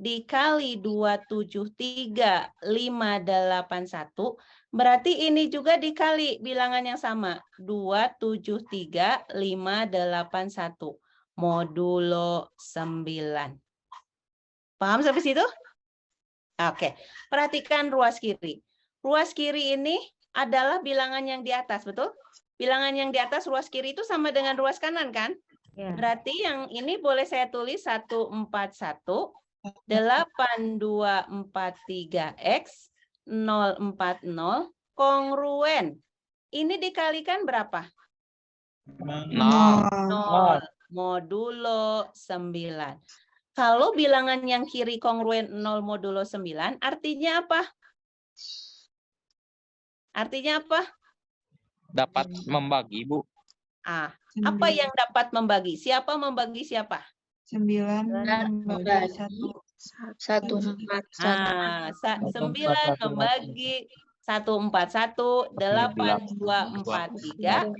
dikali 273.581, berarti ini juga dikali bilangan yang sama, 273.581 modulo 9. Paham sampai situ? Oke, perhatikan ruas kiri. Ruas kiri ini adalah bilangan yang di atas, betul? Bilangan yang di atas ruas kiri itu sama dengan ruas kanan kan? Ya. Berarti yang ini boleh saya tulis 141 8243X 040 kongruen. Ini dikalikan berapa? 0. 0 modulo 9. Kalau bilangan yang kiri kongruen 0 modulo 9, artinya apa? Artinya apa? Dapat membagi, Bu. Apa yang dapat membagi? Siapa membagi siapa? 9 membagi 1. 141. 9 membagi 141, 8243,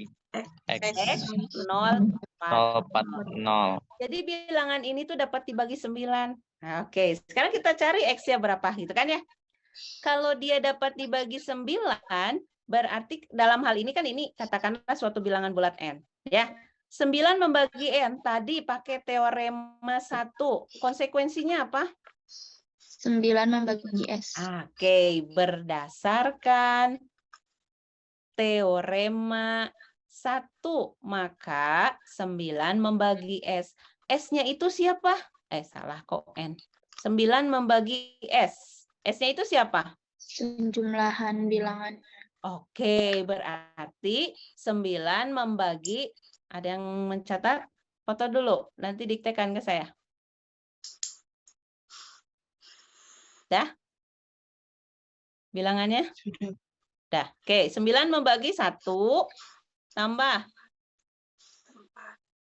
X 040. Jadi bilangan ini tuh dapat dibagi 9. Nah, oke, sekarang kita cari X-nya berapa gitu kan ya. Kalau dia dapat dibagi 9, berarti dalam hal ini kan ini katakanlah suatu bilangan bulat N. Ya, 9 membagi N, tadi pakai teorema 1. Konsekuensinya apa? 9 membagi S. Oke, berdasarkan teorema 1, maka 9 membagi S. S-nya itu siapa? Salah kok N. 9 membagi S. S-nya itu siapa? Jumlahan bilangan. Oke, berarti 9 membagi, ada yang mencatat? Foto dulu, nanti diktekan ke saya. Dah? Bilangannya? Sudah. Dah. Oke, 9 membagi 1 tambah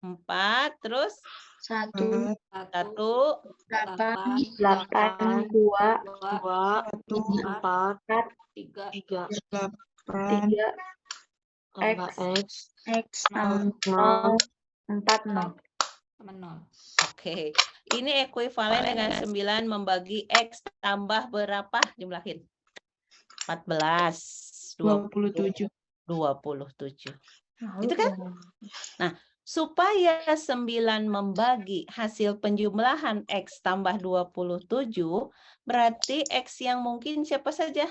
4 terus 1, 4, 1 8, 8, 2, 1, 4, 8, 3, X, X tambah 0, 4, 0. Oke, ini ekuivalen dengan 9 membagi X tambah berapa? Jumlahin. 14, 27. 27. Itu kan? Nah, supaya 9 membagi hasil penjumlahan X tambah 27, berarti X yang mungkin siapa saja?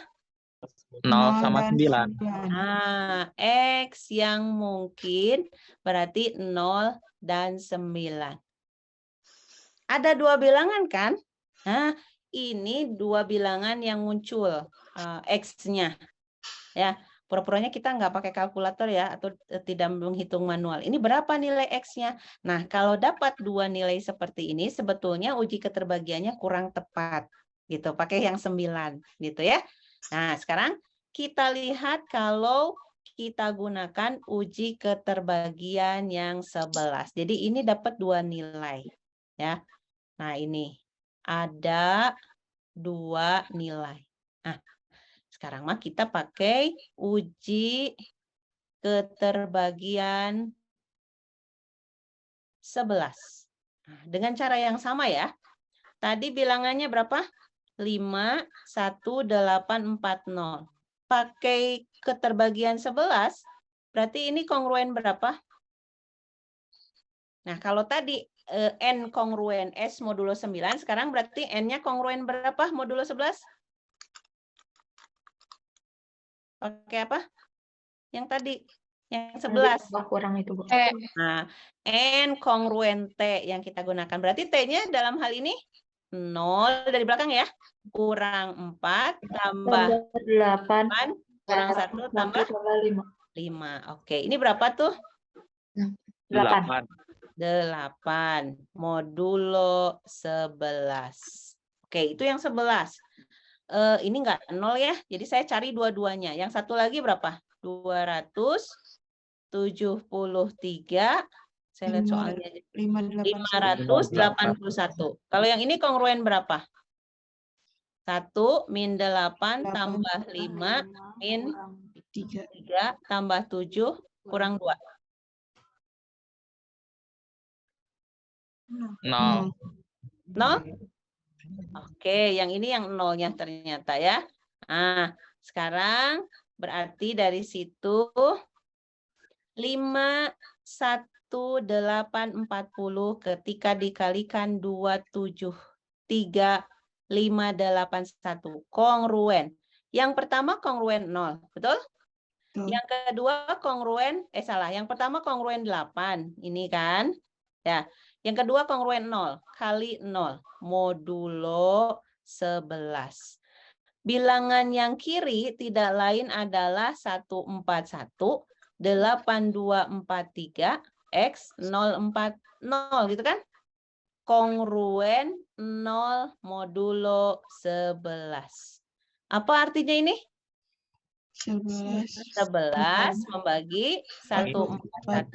0 sama 9. Nah, X yang mungkin berarti 0 dan 9. Ada 2 bilangan kan? Nah, ini 2 bilangan yang muncul X-nya. Ya, pura-puranya kita nggak pakai kalkulator ya, atau tidak menghitung manual. Ini berapa nilai X-nya? Nah, kalau dapat 2 nilai seperti ini, sebetulnya uji keterbagiannya kurang tepat. Gitu, pakai yang 9. Gitu ya. Nah, sekarang kita lihat kalau kita gunakan uji keterbagian yang 11. Jadi ini dapat 2 nilai. Ya. Nah, ini ada 2 nilai. Nah, sekarang mah kita pakai uji keterbagian 11. Nah, dengan cara yang sama ya. Tadi bilangannya berapa? 5, 1, 8, 4, 0. Pakai keterbagian 11, berarti ini kongruen berapa? Nah, kalau tadi N kongruen S modulo 9, sekarang berarti N-nya kongruen berapa modulo 11? Pakai apa? Yang tadi, yang 11. Kurang itu, Bu. Nah, N kongruen T yang kita gunakan. Berarti T-nya dalam hal ini 0 dari belakang ya. Kurang 4 tambah 8, 8, kurang 1 tambah 5. 5. Oke, ini berapa tuh? 8. 8 modulo 11. Oke, itu yang 11. Ini enggak 0 ya. Jadi saya cari dua-duanya. Yang satu lagi berapa? 273. Saya lihat soalnya. 581. Kalau yang ini kongruen berapa? 1 min 8 tambah 5 min 3 tambah 7 kurang 2. 0. 0? Oke, yang ini yang nolnya ternyata ya. Nah, sekarang berarti dari situ 5, 1, 8, 40 ketika dikalikan 2, 7, 3, 5, 8, 1. Kongruen. Yang pertama kongruen 0, betul? Yang kedua kongruen, yang pertama kongruen 8, ini kan? Ya. Yang kedua kongruen 0 kali 0 modulo 11. Bilangan yang kiri tidak lain adalah 141, 8243, X 040 gitu kan? Kongruen 0 modulo 11. Apa artinya ini? 11 membagi 141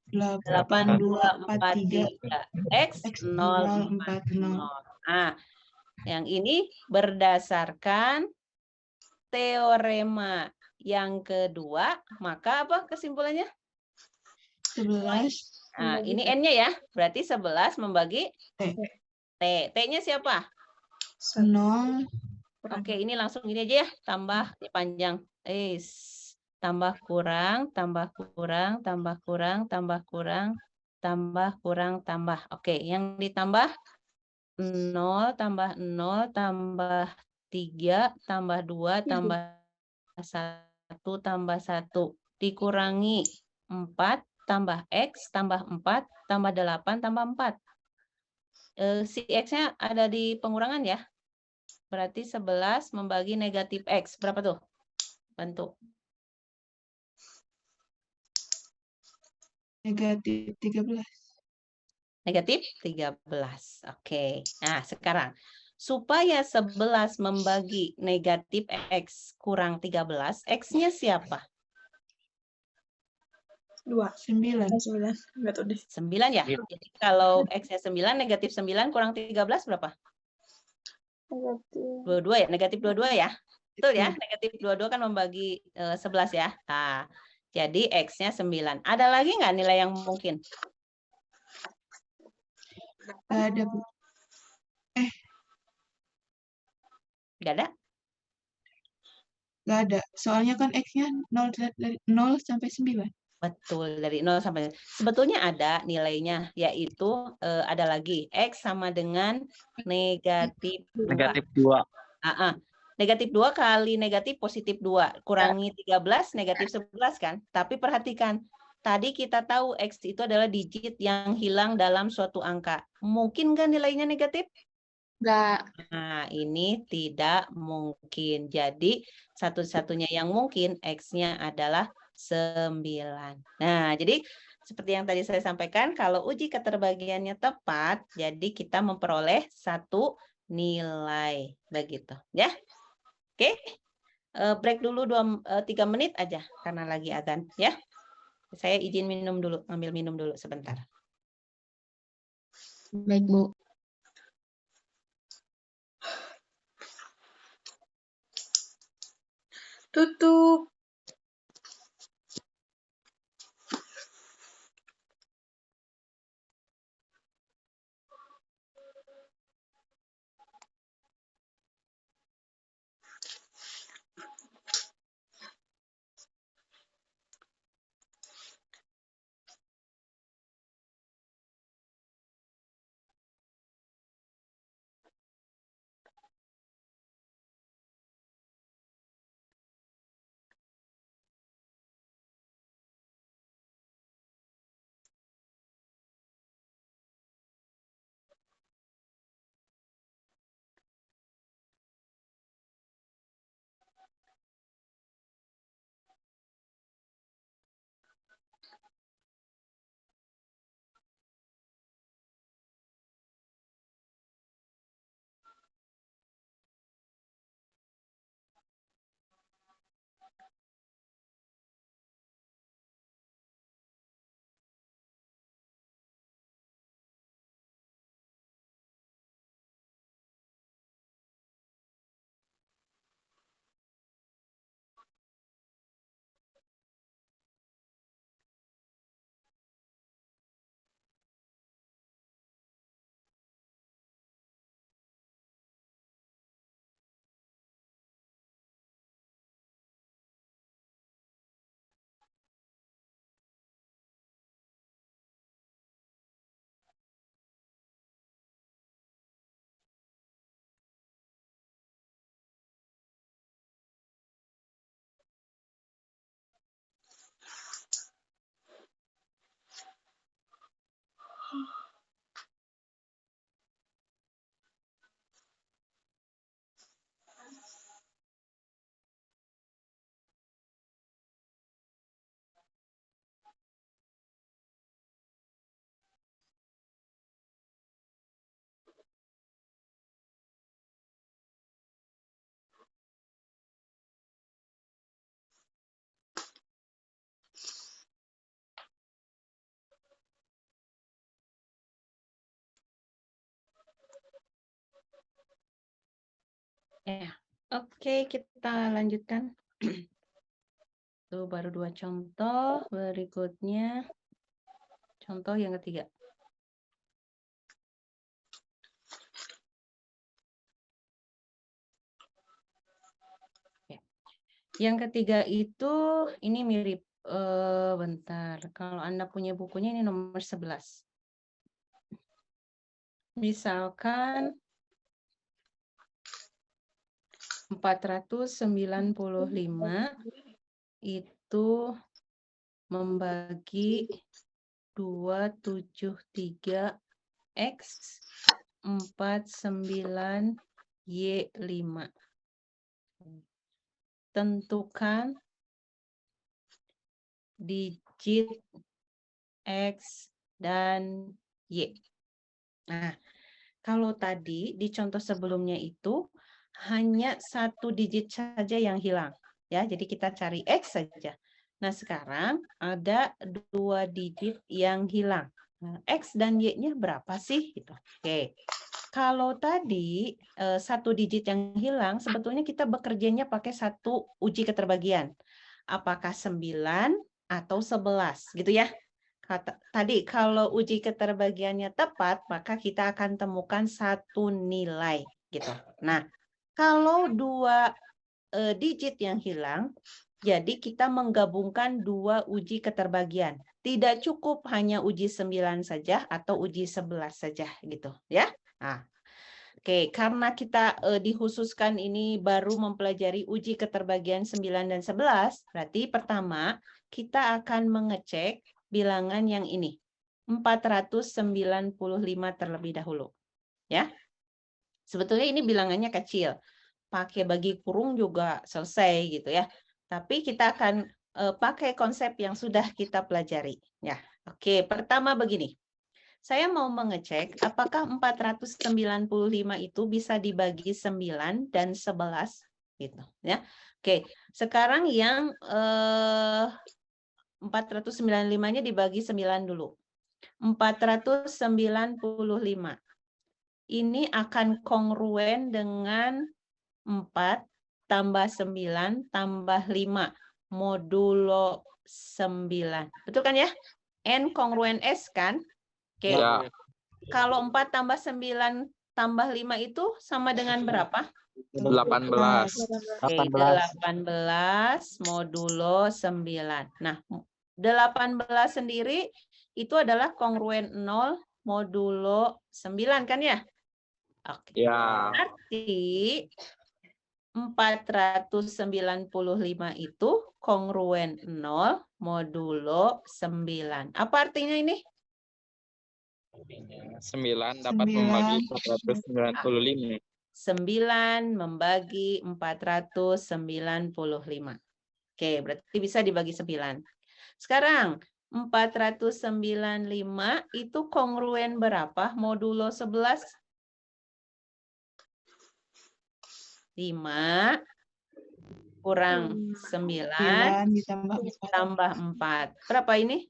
8243 X 040. Nah, yang ini berdasarkan teorema yang kedua, maka apa kesimpulannya? 11. Nah, ini N-nya ya, berarti 11 membagi T. T-nya siapa? 0. Oke, ini langsung ini aja ya, tambah ini panjang. Tambah kurang, tambah kurang, tambah kurang, tambah kurang, tambah kurang, tambah. Oke, yang ditambah 0 tambah 0 tambah 3 tambah 2 tambah 1 tambah 1 dikurangi 4 tambah X tambah 4 tambah 8 tambah 4. Si X-nya ada di pengurangan ya. Berarti 11 membagi negatif X. Berapa tuh? Bantu. Negatif 13. Negatif 13. Oke. Nah, sekarang supaya 11 membagi negatif X kurang 13, X-nya siapa? 9. 9. Nggak tahu deh. 9 ya? Jadi kalau X-nya 9, negatif 9 kurang 13 berapa? 22 ya? Negatif 22 ya? Betul ya? Negatif 22 kan membagi 11 ya? Nah, jadi X-nya 9. Ada lagi nggak nilai yang mungkin? Nggak ada, Bu. Nggak ada? Nggak ada. Soalnya kan X-nya 0 dari 0 sampai 9. Betul, dari 0 sampai sebetulnya ada nilainya, yaitu ada lagi X sama dengan negatif 2. Negatif 2. Negatif 2 kali negatif positif 2. Kurangi 13, negatif 11 kan? Tapi perhatikan, tadi kita tahu X itu adalah digit yang hilang dalam suatu angka. Mungkin nggak nilainya negatif? Nggak. Nah, ini tidak mungkin. Jadi, satu-satunya yang mungkin X-nya adalah 9. Nah, jadi seperti yang tadi saya sampaikan, kalau uji keterbagiannya tepat, jadi kita memperoleh 1 nilai. Begitu, ya. Oke, break dulu 3 menit aja, karena lagi azan, ya. Saya izin minum dulu, ngambil minum dulu sebentar. Baik, Bu. Tutup. Ya, oke, kita lanjutkan. Itu baru 2 contoh, berikutnya contoh yang ketiga. Yang ketiga itu ini mirip, bentar. Kalau Anda punya bukunya ini nomor 11. Misalkan 495 itu membagi 273X 49Y5. Tentukan digit X dan Y. Nah, Kalau tadi di contoh sebelumnya itu hanya 1 digit saja yang hilang. Ya, jadi kita cari X saja. Nah, sekarang ada 2 digit yang hilang. Nah, X dan Y-nya berapa sih? Gitu. Oke. Kalau tadi 1 digit yang hilang, sebetulnya kita bekerjanya pakai 1 uji keterbagian. Apakah 9 atau 11, gitu ya. Tadi kalau uji keterbagiannya tepat, maka kita akan temukan 1 nilai, gitu. Nah, kalau 2 digit yang hilang, jadi kita menggabungkan 2 uji keterbagian. Tidak cukup hanya uji 9 saja atau uji 11 saja, gitu ya. Nah, oke, karena kita dikhususkan ini baru mempelajari uji keterbagian 9 dan 11, berarti pertama kita akan mengecek bilangan yang ini, 495 terlebih dahulu. Ya. Sebetulnya ini bilangannya kecil. Pakai bagi kurung juga selesai gitu ya. Tapi kita akan pakai konsep yang sudah kita pelajari. Ya. Oke, pertama begini. Saya mau mengecek apakah 495 itu bisa dibagi 9 dan 11 gitu ya. Oke, sekarang yang 495-nya dibagi 9 dulu. 495. Ini akan kongruen dengan 4 tambah 9 tambah 5 modulo 9. Betul kan ya? N kongruen S kan? Oke. Ya. Kalau 4 tambah 9 tambah 5 itu sama dengan berapa? 18. Oke, 18 modulo 9. Nah, 18 sendiri itu adalah kongruen 0 modulo 9 kan ya? Oke. Ya. Berarti 495 itu kongruen 0 modulo 9. Apa artinya ini? 9 dapat membagi 495. 9 membagi 495. Oke, berarti bisa dibagi 9. Sekarang 495 itu kongruen berapa? Modulo 11? 5 kurang 9 tambah 4. Berapa ini?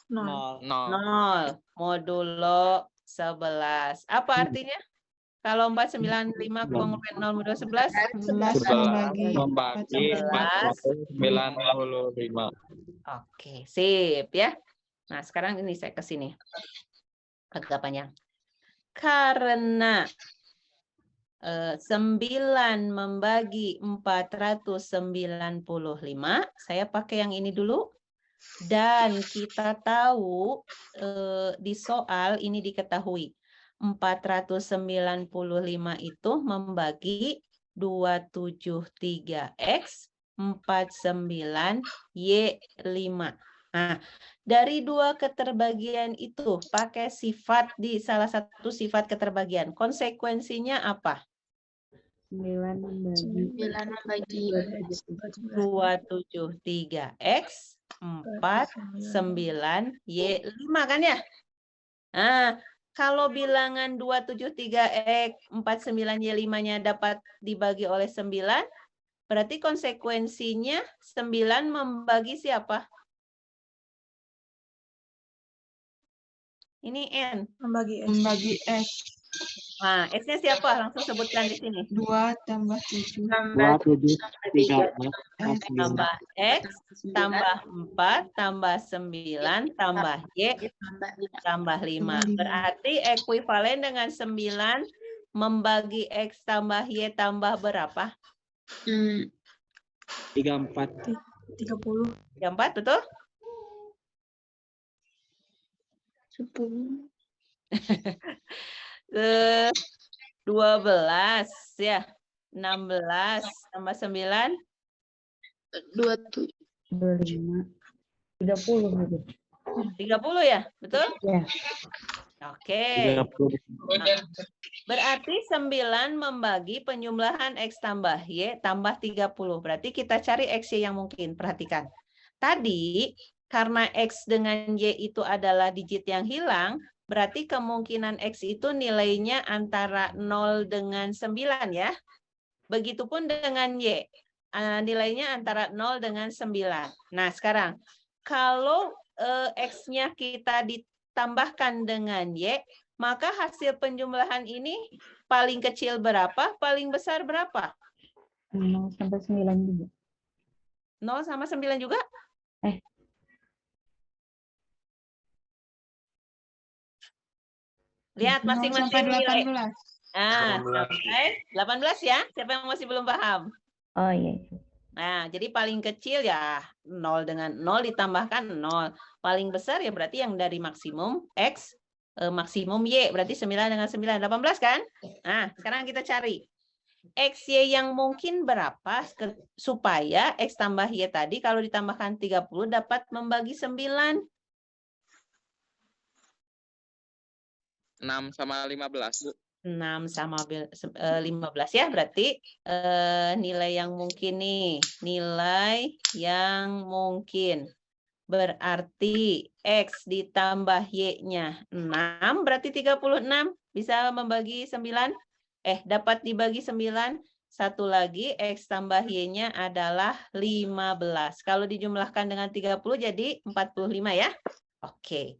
0. 0 modulo 11. Apa artinya? Kalau 495 kongruen 0 modulo 11? 11 membagi 495. Oke, sip ya. Nah, sekarang ini saya ke sini. Agak panjang. Karena 9 membagi 495, saya pakai yang ini dulu. Dan kita tahu di soal ini diketahui 495 itu membagi 273X 49Y5. Nah, dari 2 keterbagian itu pakai sifat di salah satu sifat keterbagian. Konsekuensinya apa? 9 membagi 273X 49Y5 kan ya? Nah, kalau bilangan 273X 49Y5-nya dapat dibagi oleh 9, berarti konsekuensinya 9 membagi siapa? Ini N. Membagi S. Nah, S-nya siapa? Langsung sebutkan di sini. 2 tambah 7. 3 Tambah X, tambah 4, tambah 9, tambah Y, tambah 5. Berarti ekuivalen dengan 9 membagi X tambah Y tambah berapa? 34. 34, betul? 10. 12 ya. 16 tambah 9. 27. 30 ya, betul? Ya. Oke. Berarti 9 membagi penjumlahan X tambah Y tambah 30. Berarti kita cari X Y yang mungkin. Perhatikan. Tadi karena X dengan Y itu adalah digit yang hilang, berarti kemungkinan X itu nilainya antara 0 dengan 9 ya. Begitupun dengan Y. Nilainya antara 0 dengan 9. Nah, sekarang kalau X-nya kita ditambahkan dengan Y, maka hasil penjumlahan ini paling kecil berapa, paling besar berapa? 0 sampai 9 juga. 0 sama 9 juga? Lihat 0 masing-masing sampai nilai. 18. Sampai 18 ya. Siapa yang masih belum paham? Oh iya. Nah, jadi paling kecil ya 0 dengan 0 ditambahkan 0. Paling besar ya berarti yang dari maksimum X, maksimum Y. Berarti 9 dengan 9. 18 kan? Nah, sekarang kita cari. XY yang mungkin berapa supaya X tambah Y tadi kalau ditambahkan 30 dapat membagi 9. 6 sama 15, Bu. 6 sama 15 ya, berarti nilai yang mungkin nih. Nilai yang mungkin. Berarti X ditambah Y-nya 6, berarti 36. Bisa membagi 9? Dapat dibagi 9. Satu lagi, X tambah Y-nya adalah 15. Kalau dijumlahkan dengan 30 jadi 45 ya. Oke.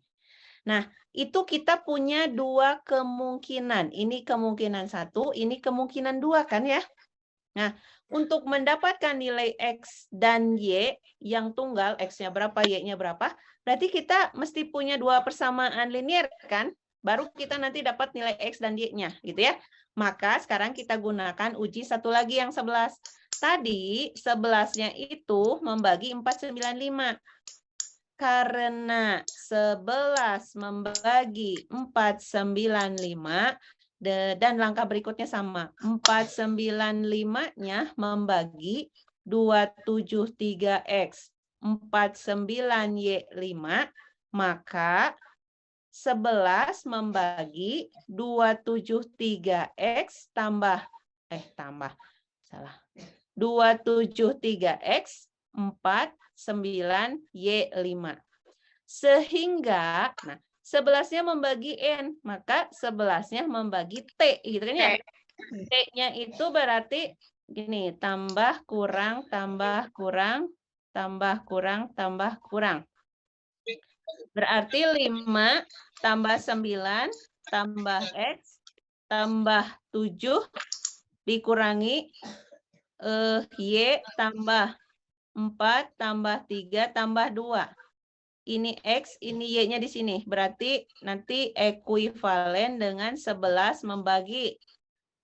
Nah, itu kita punya dua kemungkinan. Ini kemungkinan 1, ini kemungkinan 2 kan ya. Nah, untuk mendapatkan nilai X dan Y yang tunggal, X-nya berapa, Y-nya berapa, berarti kita mesti punya dua persamaan linear kan? Baru kita nanti dapat nilai X dan Y-nya, gitu ya. Maka sekarang kita gunakan uji satu lagi yang 11. Tadi 11-nya itu membagi 495. Karena 11 membagi 495 dan langkah berikutnya sama. 495-nya membagi 273X. 49Y5, maka 11 membagi 273X tambah 273X 49Y5. Sehingga, nah, 11-nya membagi N, maka 11-nya membagi T, gitu kan ya? T-nya itu berarti gini, tambah, kurang, tambah, kurang, tambah, kurang, tambah, kurang. Berarti 5 tambah 9 tambah X tambah 7 dikurangi Y tambah 4 tambah 3 tambah 2. Ini X, ini Y-nya di sini. Berarti nanti ekuivalen dengan 11 membagi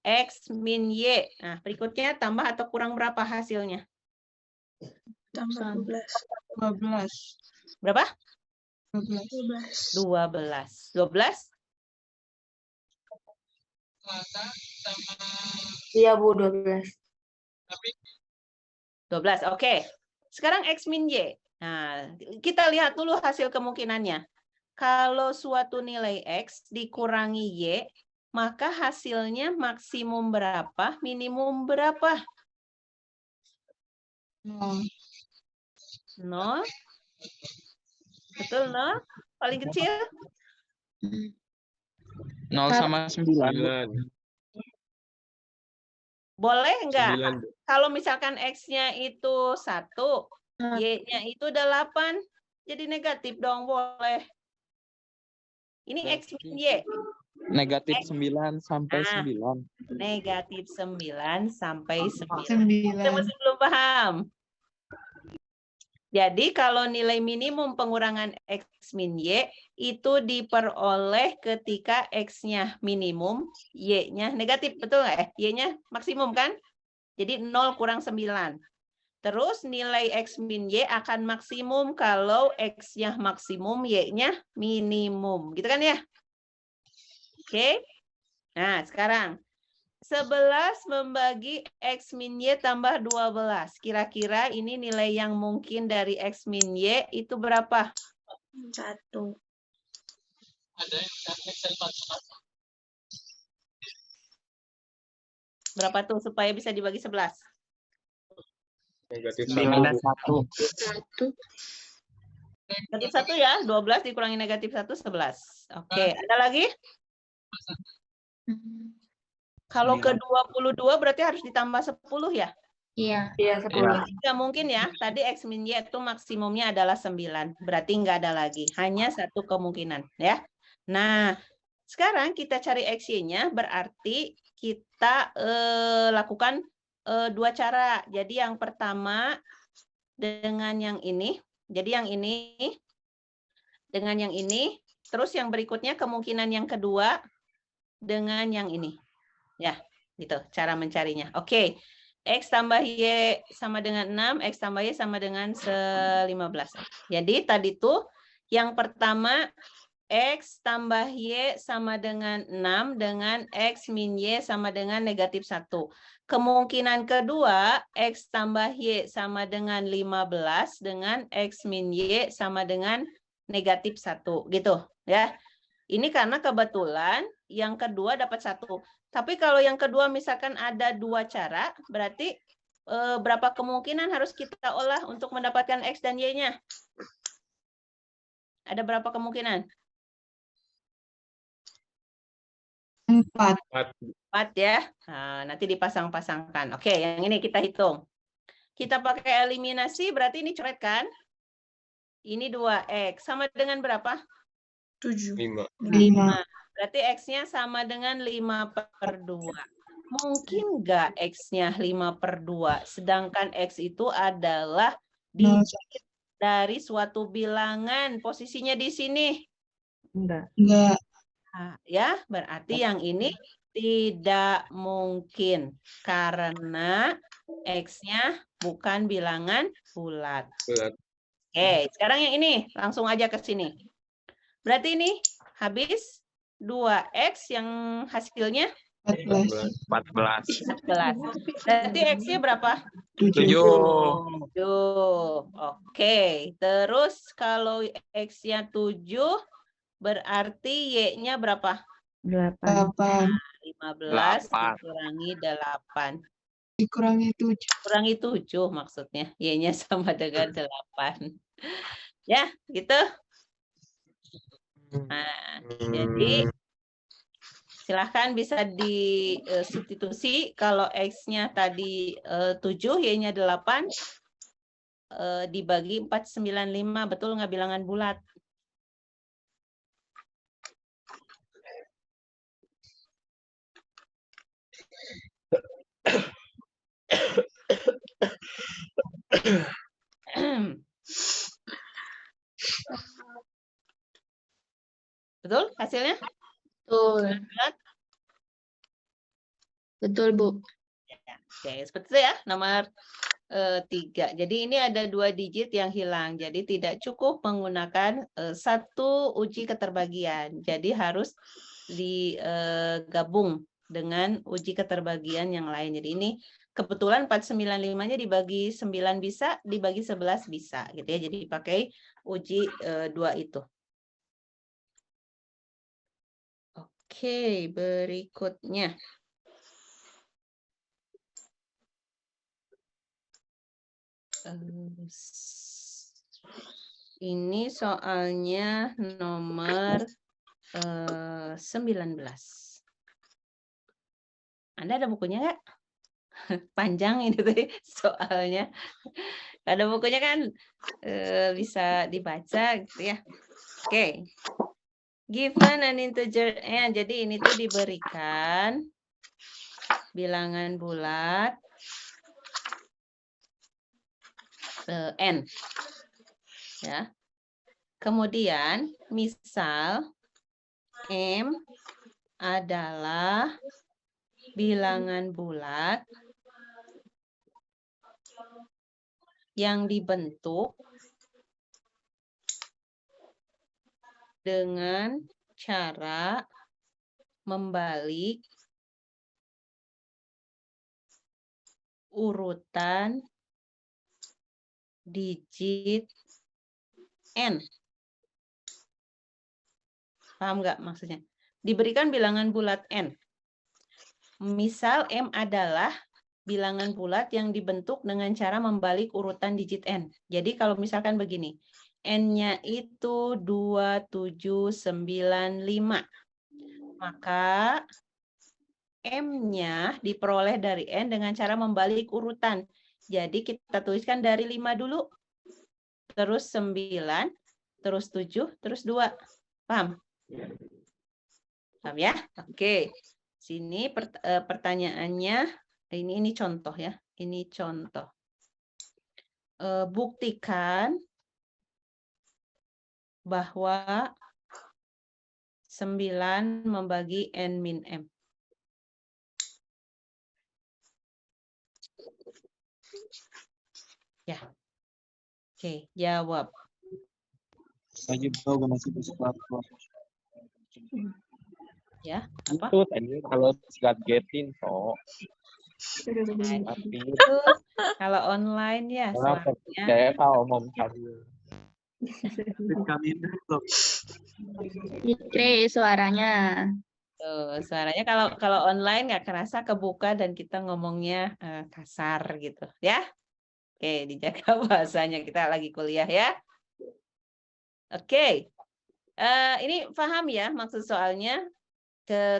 X min Y. Nah, berikutnya tambah atau kurang berapa hasilnya? Tambah 12. Berapa? 12. 12. 12? Iya, Bu, 12. 12, oke. Sekarang X min Y. Nah, kita lihat dulu hasil kemungkinannya. Kalau suatu nilai X dikurangi Y, maka hasilnya maksimum berapa, minimum berapa? 0. 0. Betul, 0? Paling kecil? 0 sama 9. 9. Boleh enggak? 9. Kalau misalkan X-nya itu 1, Y-nya itu 8, jadi negatif dong, boleh. Ini X min Y. Negatif 9 sampai 9. Negatif 9 sampai 9. 9. Kita masih belum paham. Jadi kalau nilai minimum pengurangan X min Y itu diperoleh ketika X-nya minimum, Y-nya negatif, betul nggak? Y-nya maksimum kan? Jadi 0 kurang 9. Terus nilai X min Y akan maksimum kalau X-nya maksimum, Y-nya minimum. Gitu kan ya? Oke. Nah, sekarang 11 membagi X min Y tambah 12. Kira-kira ini nilai yang mungkin dari X min Y itu berapa? 1. Berapa tuh supaya bisa dibagi 11? Negatif 9 dan 1. 1. Negatif 1 ya, 12 dikurangi negatif 1, 11. Oke, ada lagi? Kalau ke 22 berarti harus ditambah 10 ya? Iya. Iya, 10. Nggak mungkin ya, tadi X min Y itu maksimumnya adalah 9. Berarti nggak ada lagi, hanya satu kemungkinan ya. Nah, sekarang kita cari X-Y-nya, berarti kita lakukan dua cara. Jadi yang pertama dengan yang ini, jadi yang ini dengan yang ini, terus yang berikutnya kemungkinan yang kedua dengan yang ini. Ya, gitu cara mencarinya. Oke. X tambah Y sama dengan 6, X tambah Y sama dengan 15. Jadi tadi tuh yang pertama X tambah Y sama dengan 6 dengan X min Y sama dengan negatif 1. Kemungkinan kedua X tambah Y sama dengan 15 dengan X min Y sama dengan negatif 1. Gitu ya. Ini karena kebetulan yang kedua dapat 1. Tapi kalau yang kedua misalkan ada dua cara, berarti berapa kemungkinan harus kita olah untuk mendapatkan X dan Y-nya? Ada berapa kemungkinan? 4. 4 ya. Nah, nanti dipasang-pasangkan. Oke, yang ini kita hitung. Kita pakai eliminasi, berarti ini coret kan? Ini 2X. Sama dengan berapa? 7. 5. 5. Berarti X-nya sama dengan 5/2. Mungkin nggak X-nya 5/2, sedangkan X itu adalah digit dari suatu bilangan. Posisinya di sini. Enggak. Nah, ya, berarti yang ini tidak mungkin. Karena X-nya bukan bilangan bulat. Oke, sekarang yang ini. Langsung aja ke sini. Berarti ini habis 2X yang hasilnya 14. 14. Berarti X-nya berapa? 7. 7. Oke. Terus kalau X-nya 7, berarti Y-nya berapa? 8. 8. 15 8. dikurangi 8. Dikurangi 7. Kurangi 7 maksudnya. Y-nya sama dengan 8. Ya, gitu. Nah, jadi silahkan bisa disubstitusi. Kalau X-nya tadi 7, Y-nya 8, dibagi 495. Betul nggak bilangan bulat? Betul hasilnya? Betul. Betul, Bu. Oke, seperti itu ya, nomor 3. Jadi ini ada 2 digit yang hilang. Jadi tidak cukup menggunakan satu uji keterbagian. Jadi harus digabung dengan uji keterbagian yang lain. Jadi ini kebetulan 495-nya dibagi 9 bisa, dibagi 11 bisa gitu ya. Jadi pakai uji 2 itu. Oke, berikutnya. Ini soalnya nomor 19. Anda ada bukunya nggak? Panjang ini tuh soalnya. Ada bukunya kan bisa dibaca gitu ya. Oke. Given an integer n. Jadi ini tuh diberikan bilangan bulat n. Ya. Kemudian misal M adalah bilangan bulat yang dibentuk dengan cara membalik urutan digit n. Paham nggak maksudnya? Diberikan bilangan bulat n. Misal M adalah bilangan bulat yang dibentuk dengan cara membalik urutan digit n. Jadi kalau misalkan begini, N-nya itu 2795. Maka M-nya diperoleh dari N dengan cara membalik urutan. Jadi kita tuliskan dari 5 dulu, terus 9, terus 7, terus 2. Paham? Paham ya? Oke. Sini pertanyaannya, ini contoh ya. Ini contoh. Buktikan bahwa 9 membagi N min M. Ya. Oke, jawab. Ya, apa? Itu tadi kalau gadgetin toh. Itu kalau online ya soalnya. Saya tahu mau cari. Fitri suaranya. Suaranya kalau online nggak kerasa kebuka dan kita ngomongnya kasar gitu ya. Oke, dijaga bahasanya, kita lagi kuliah ya. Oke. Ini paham ya maksud soalnya?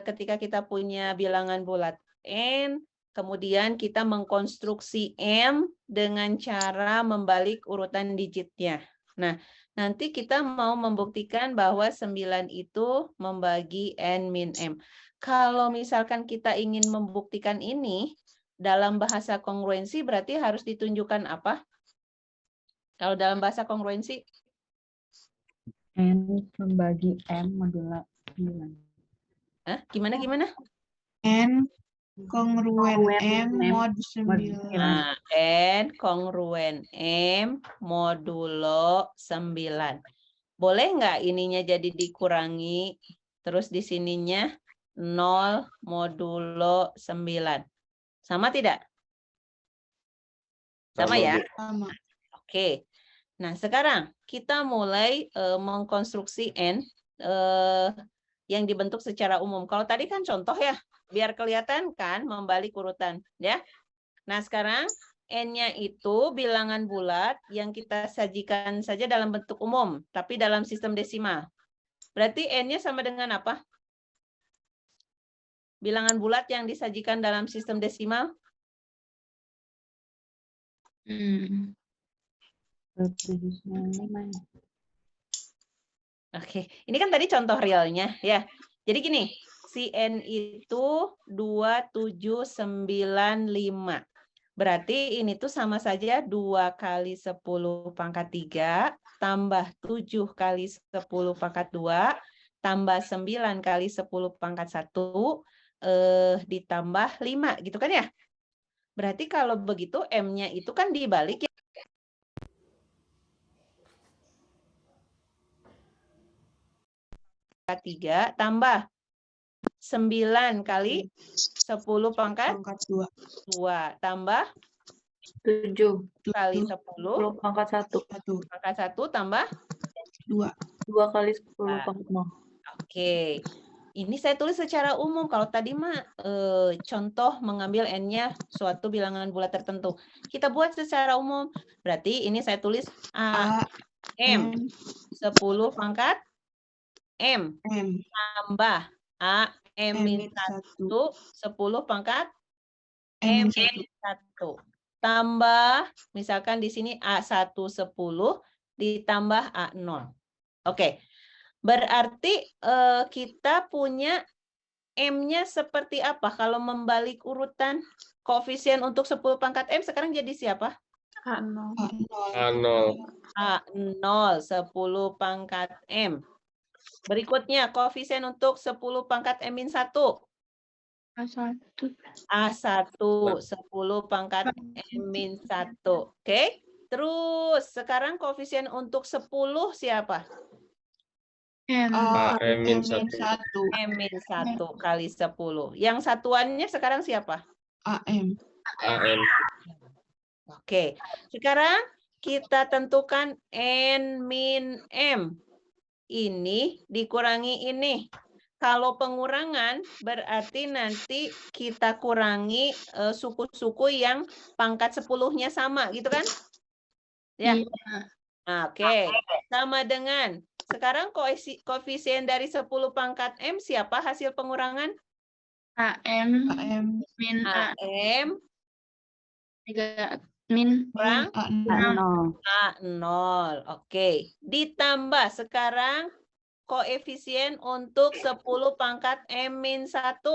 Ketika kita punya bilangan bulat N, kemudian kita mengkonstruksi M dengan cara membalik urutan digitnya. Nah, nanti kita mau membuktikan bahwa 9 itu membagi N min M. Kalau misalkan kita ingin membuktikan ini, dalam bahasa kongruensi berarti harus ditunjukkan apa? Kalau dalam bahasa kongruensi? N membagi M modulo 9. Hah? Gimana? N kongruen M mod 9. Nah, N kongruen M modulo 9. Boleh nggak ininya jadi dikurangi, terus di sininya 0 modulo 9. Sama tidak? Sama ya? Sama. Oke. Nah, sekarang kita mulai mengkonstruksi N yang dibentuk secara umum. Kalau tadi kan contoh ya, biar kelihatan kan membalik urutan, ya. Nah, sekarang N-nya itu bilangan bulat yang kita sajikan saja dalam bentuk umum, tapi dalam sistem desimal. Berarti N-nya sama dengan apa? Bilangan bulat yang disajikan dalam sistem desimal? Oke, ini kan tadi contoh realnya ya. Jadi gini, si N itu 2795. Berarti ini tuh sama saja 2 kali 10 pangkat 3 tambah 7 kali 10 pangkat 2 tambah 9 kali 10 pangkat 1 ditambah 5 gitu kan ya. Berarti kalau begitu M-nya itu kan dibalik ya. 3 tambah 9 kali 10 pangkat 2 tambah 7 kali 10 pangkat 1. pangkat 1 tambah 2 kali 10 pangkat 0. Oke. Ini saya tulis secara umum. Kalau tadi mah contoh mengambil N-nya suatu bilangan bulat tertentu. Kita buat secara umum. Berarti ini saya tulis A M 10 pangkat M tambah A M min 1 10 pangkat M 1 tambah misalkan di sini A1 10 ditambah A0. Oke. Berarti kita punya M-nya seperti apa? Kalau membalik urutan koefisien untuk 10 pangkat M sekarang jadi siapa? A0. A0 10 pangkat M. Berikutnya koefisien untuk 10 pangkat M min 1. A1 10 pangkat M min 1. Oke. Terus sekarang koefisien untuk 10 siapa? M min 1. M min 1 kali 10. Yang satuannya sekarang siapa? AM. Oke. Sekarang kita tentukan N min M. Ini dikurangi ini. Kalau pengurangan berarti nanti kita kurangi suku-suku yang pangkat 10-nya sama, gitu kan? Ya. Oke, sama dengan sekarang koefisien dari 10 pangkat M siapa hasil pengurangan? AM AM min A AM 3 min kurang A0. A0. Oke, ditambah sekarang koefisien untuk 10 pangkat M-1.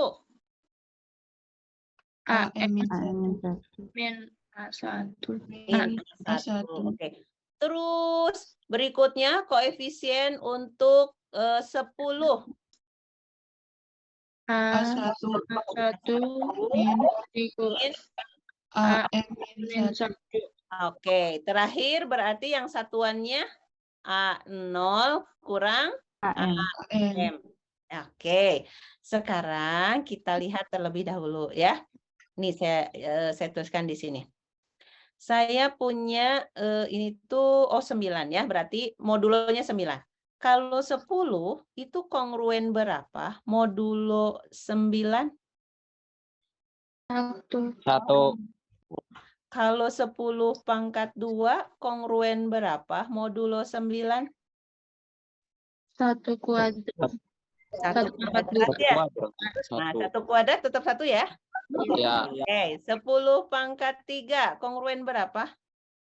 AM min 1. min A1. Min A1. A1. Oke. Terus berikutnya koefisien untuk 10. A1 A1 min Min. AM min min 1. 1. Oke, terakhir berarti yang satuannya A0 kurang AM. M. Oke, sekarang kita lihat terlebih dahulu ya. Ini saya tuliskan di sini. Saya punya ini tuh 9 ya, berarti modulonya 9. Kalau 10 itu kongruen berapa? Modulo 9? 1. Kalau 10 pangkat 2 kongruen berapa? Modulo 9? 1 kuadrat. 1 pangkat kuadrat ya. Nah, 1. 1 kuadrat tetap 1 ya. Ya. Oke, 10 pangkat 3 kongruen berapa?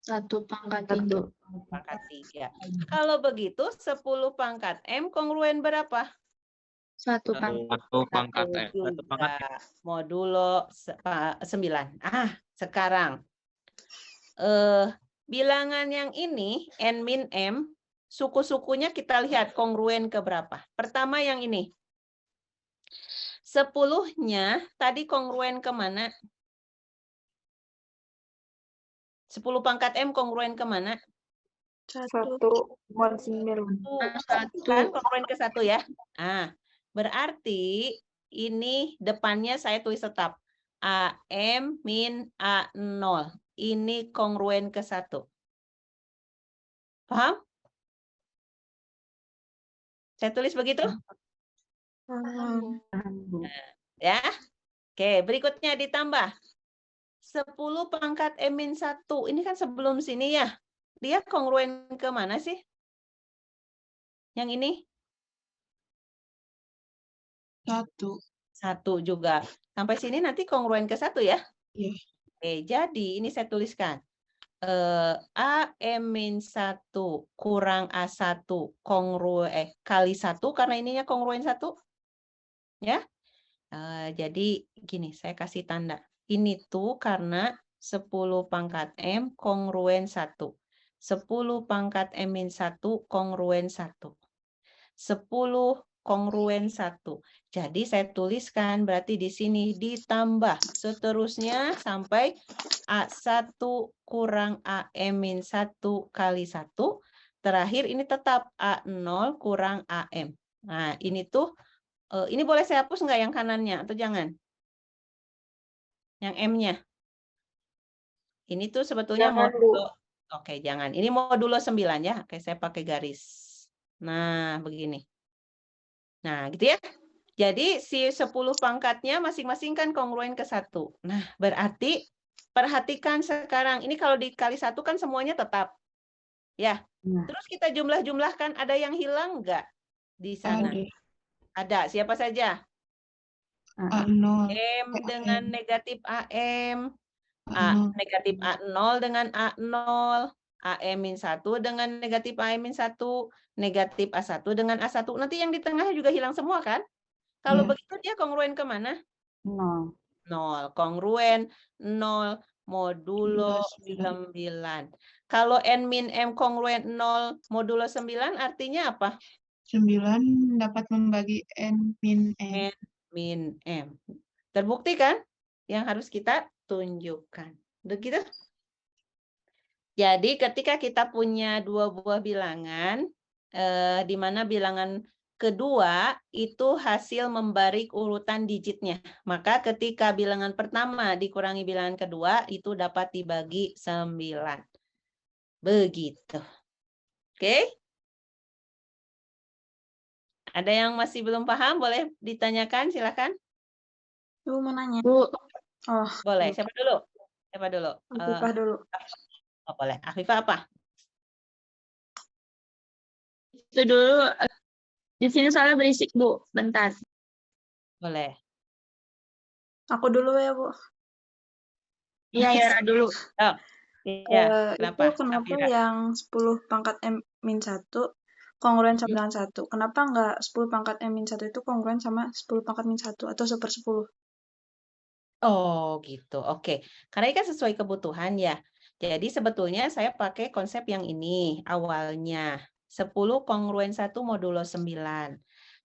1 pangkat 3. Pangkat 3. Kalau begitu 10 pangkat M kongruen berapa? 1 pangkat 1 pangkat M. Juga. Modulo 9. Sekarang bilangan yang ini N min M, suku-sukunya kita lihat kongruen ke berapa. Pertama yang ini. 10-nya tadi kongruen ke mana? 10 pangkat M kongruen ke mana? 1 1 Kan kongruen ke 1 ya. Berarti ini depannya saya tulis tetap. AM min A0. Ini kongruen ke 1. Paham? Saya tulis begitu? Ya. Oke, berikutnya ditambah. 10 pangkat M min 1. Ini kan sebelum sini ya. Dia kongruen ke mana sih? Yang ini? 1 juga. Sampai sini nanti kongruen ke 1 ya? Iya. Oke, jadi ini saya tuliskan. AM min 1 kurang A1 kali 1 karena ininya kongruen 1. Ya. Jadi gini, saya kasih tanda. Ini tuh karena 10 pangkat M kongruen 1. 10 pangkat M min 1 kongruen 1. 10 kongruen 1. Jadi saya tuliskan berarti di sini ditambah seterusnya sampai A1 kurang AM min 1 kali 1. Terakhir ini tetap A0 kurang AM. Nah ini tuh, ini boleh saya hapus nggak yang kanannya atau jangan? Yang M-nya. Ini tuh sebetulnya modulo. Oke, jangan. Ini modulo 9 ya. Oke, saya pakai garis. Nah, begini. Nah, gitu ya. Jadi si 10 pangkatnya masing-masing kan kongruen ke 1. Nah, berarti perhatikan sekarang. Ini kalau dikali 1 kan semuanya tetap. Ya. Terus kita jumlah-jumlahkan, ada yang hilang nggak di sana? Ada. Siapa saja? A0. M dengan negatif AM. Negatif A0 dengan A0. AM-1 dengan negatif AM-1. Negatif A1 dengan A1. Nanti yang di tengah juga hilang semua kan? Kalau begitu dia kongruen ke mana? 0. 0. Kongruen 0 modulo 9. Kalau N min M kongruen 0 modulo 9 artinya apa? 9 dapat membagi N min M. N min M. Terbukti kan? Yang harus kita tunjukkan. Begitu? Jadi ketika kita punya dua buah bilangan, di mana bilangan kedua itu hasil membarik urutan digitnya. Maka ketika bilangan pertama dikurangi bilangan kedua, itu dapat dibagi 9. Begitu. Oke? Ada yang masih belum paham? Boleh ditanyakan, silakan. Ibu mau nanya. Bu, Boleh. Siapa dulu? Siapa dulu? Afifah dulu. Boleh. Afifah apa? Itu dulu. Di sini soalnya berisik, Bu. Bentar. Boleh. Aku dulu ya, Bu. Iya, Yara dulu. Oh, iya. Kenapa? Itu kenapa Safira? yang 10 pangkat M-1 kongruen sama dengan 1? Kenapa nggak 10 pangkat M-1 itu kongruen sama 10 pangkat min-1 atau 1/10? Oh, gitu. Oke. Karena ini kan sesuai kebutuhan ya. Jadi sebetulnya saya pakai konsep yang ini awalnya. 10 kongruen 1 modulo 9.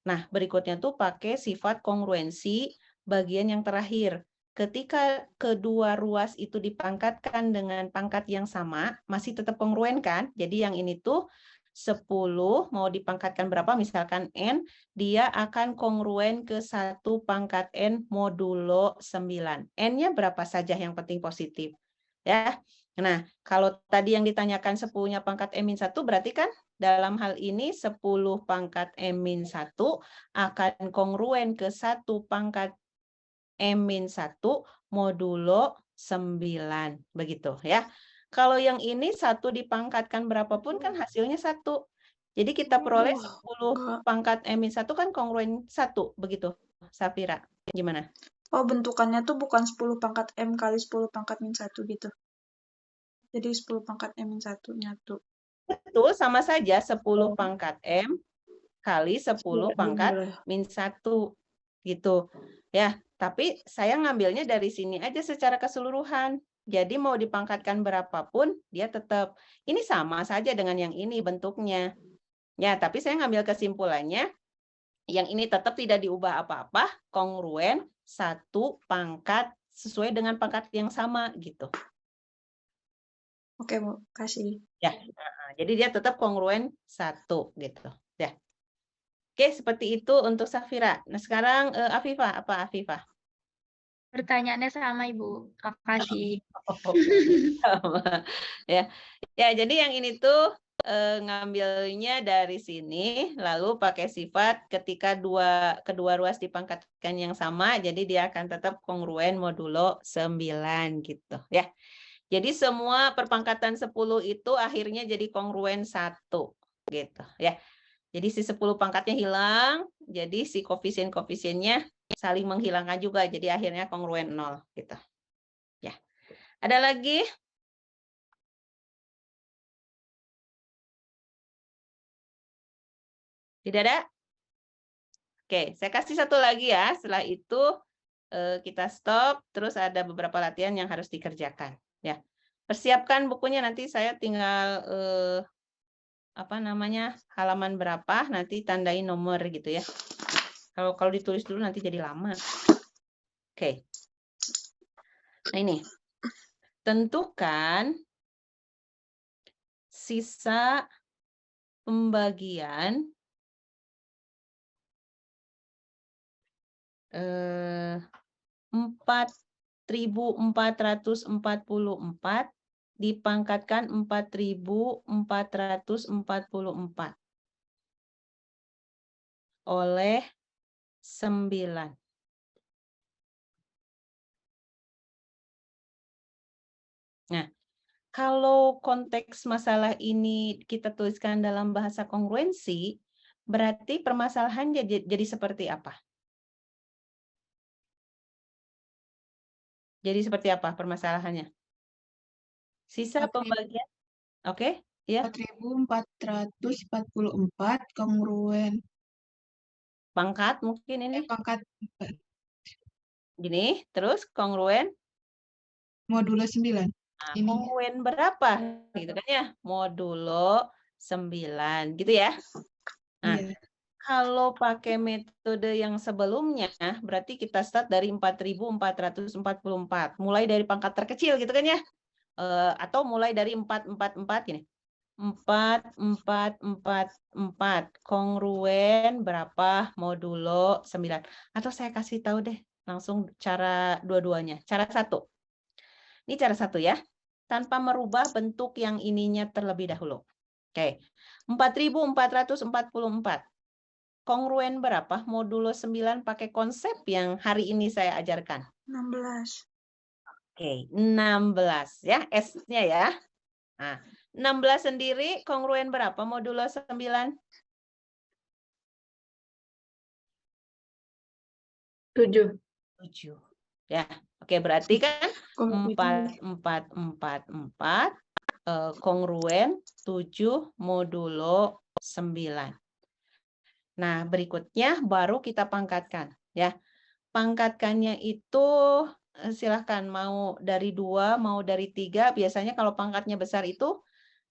Nah, berikutnya tuh pakai sifat kongruensi bagian yang terakhir. Ketika kedua ruas itu dipangkatkan dengan pangkat yang sama, masih tetap kongruen kan? Jadi yang ini tuh 10 mau dipangkatkan berapa, misalkan N, dia akan kongruen ke 1 pangkat N modulo 9. N-nya berapa saja yang penting positif. Ya. Nah, kalau tadi yang ditanyakan 10-nya pangkat M-1 berarti kan dalam hal ini 10 pangkat M-1 akan kongruen ke 1 pangkat M-1 modulo 9. Begitu ya. Kalau yang ini 1 dipangkatkan berapapun kan hasilnya 1. Jadi kita peroleh 10 pangkat M-1 kan kongruen 1. Begitu, Safira. Gimana? Oh, bentukannya tuh bukan 10 pangkat M kali 10 pangkat min-1 gitu. Jadi 10 pangkat M-1 nyatu. Betul, sama saja 10 pangkat M kali 10 pangkat min-1 gitu. Ya, tapi saya ngambilnya dari sini aja secara keseluruhan. Jadi mau dipangkatkan berapapun dia tetap. Ini sama saja dengan yang ini bentuknya. Ya, tapi saya ngambil kesimpulannya yang ini tetap tidak diubah apa-apa, kongruen 1 pangkat sesuai dengan pangkat yang sama gitu. Oke, Bu. Kasih. Ya, jadi dia tetap kongruen 1 gitu. Ya. Oke, seperti itu untuk Safira. Nah, sekarang Afifah, apa Afifah? Pertanyaannya sama, Ibu. Makasih. Sama. Ya. Ya, jadi yang ini tuh ngambilnya dari sini, lalu pakai sifat ketika kedua ruas dipangkatkan yang sama, jadi dia akan tetap kongruen modulo 9 gitu ya. Jadi semua perpangkatan 10 itu akhirnya jadi kongruen 1 gitu ya. Jadi si 10 pangkatnya hilang, jadi si koefisien-koefisiennya saling menghilangkan juga, jadi akhirnya kongruen 0 gitu. Ya. Ada lagi? Tidak ada? Oke, saya kasih satu lagi ya. Setelah itu kita stop, terus ada beberapa latihan yang harus dikerjakan. Ya, persiapkan bukunya, nanti saya tinggal halaman berapa, nanti tandai nomor gitu ya. Kalau ditulis dulu nanti jadi lama. Oke. Nah ini, tentukan sisa pembagian 4.444 dipangkatkan 4.444 oleh 9. Nah, kalau konteks masalah ini kita tuliskan dalam bahasa kongruensi, berarti permasalahan jadi seperti apa? Jadi seperti apa permasalahannya? Sisa pembagian, oke? Ya. 4.444 kongruen. Pangkat mungkin ini. Pangkat Gini, terus kongruen. modulo 9. Nah, kongruen berapa? Gitu kan ya? Modulo 9, gitu ya. Nah, Iya. kalau pakai metode yang sebelumnya, berarti kita start dari 4.444. Mulai dari pangkat terkecil gitu kan ya. Atau mulai dari 444 gini. 4.444 kongruen berapa modulo 9. Atau saya kasih tahu deh langsung cara dua-duanya. Cara 1. Ini cara 1 ya. Tanpa merubah bentuk yang ininya terlebih dahulu. Oke. 4.444. Kongruen berapa modulo 9 pakai konsep yang hari ini saya ajarkan? 16. Oke, 16 ya, S-nya ya. Nah, 16 sendiri kongruen berapa modulo 9? 7. 7. Ya, oke, berarti kan Kongruennya 4, 4, 4, 4, kongruen 7 modulo 9. Nah, berikutnya baru kita pangkatkan. Ya, pangkatkannya itu silahkan mau dari 2, mau dari 3. Biasanya kalau pangkatnya besar itu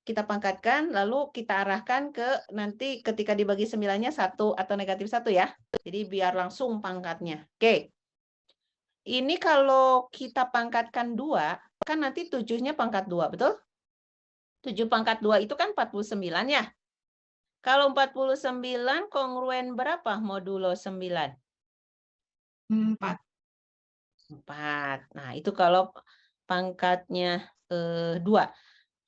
kita pangkatkan, lalu kita arahkan ke nanti ketika dibagi 9-nya 1 atau negatif 1 ya. Jadi biar langsung pangkatnya. Oke. Ini kalau kita pangkatkan 2, kan nanti 7-nya pangkat 2, betul? 7 pangkat 2 itu kan 49 ya. Kalau 49 kongruen berapa modulo 9? 4. 4. Nah, itu kalau pangkatnya 2.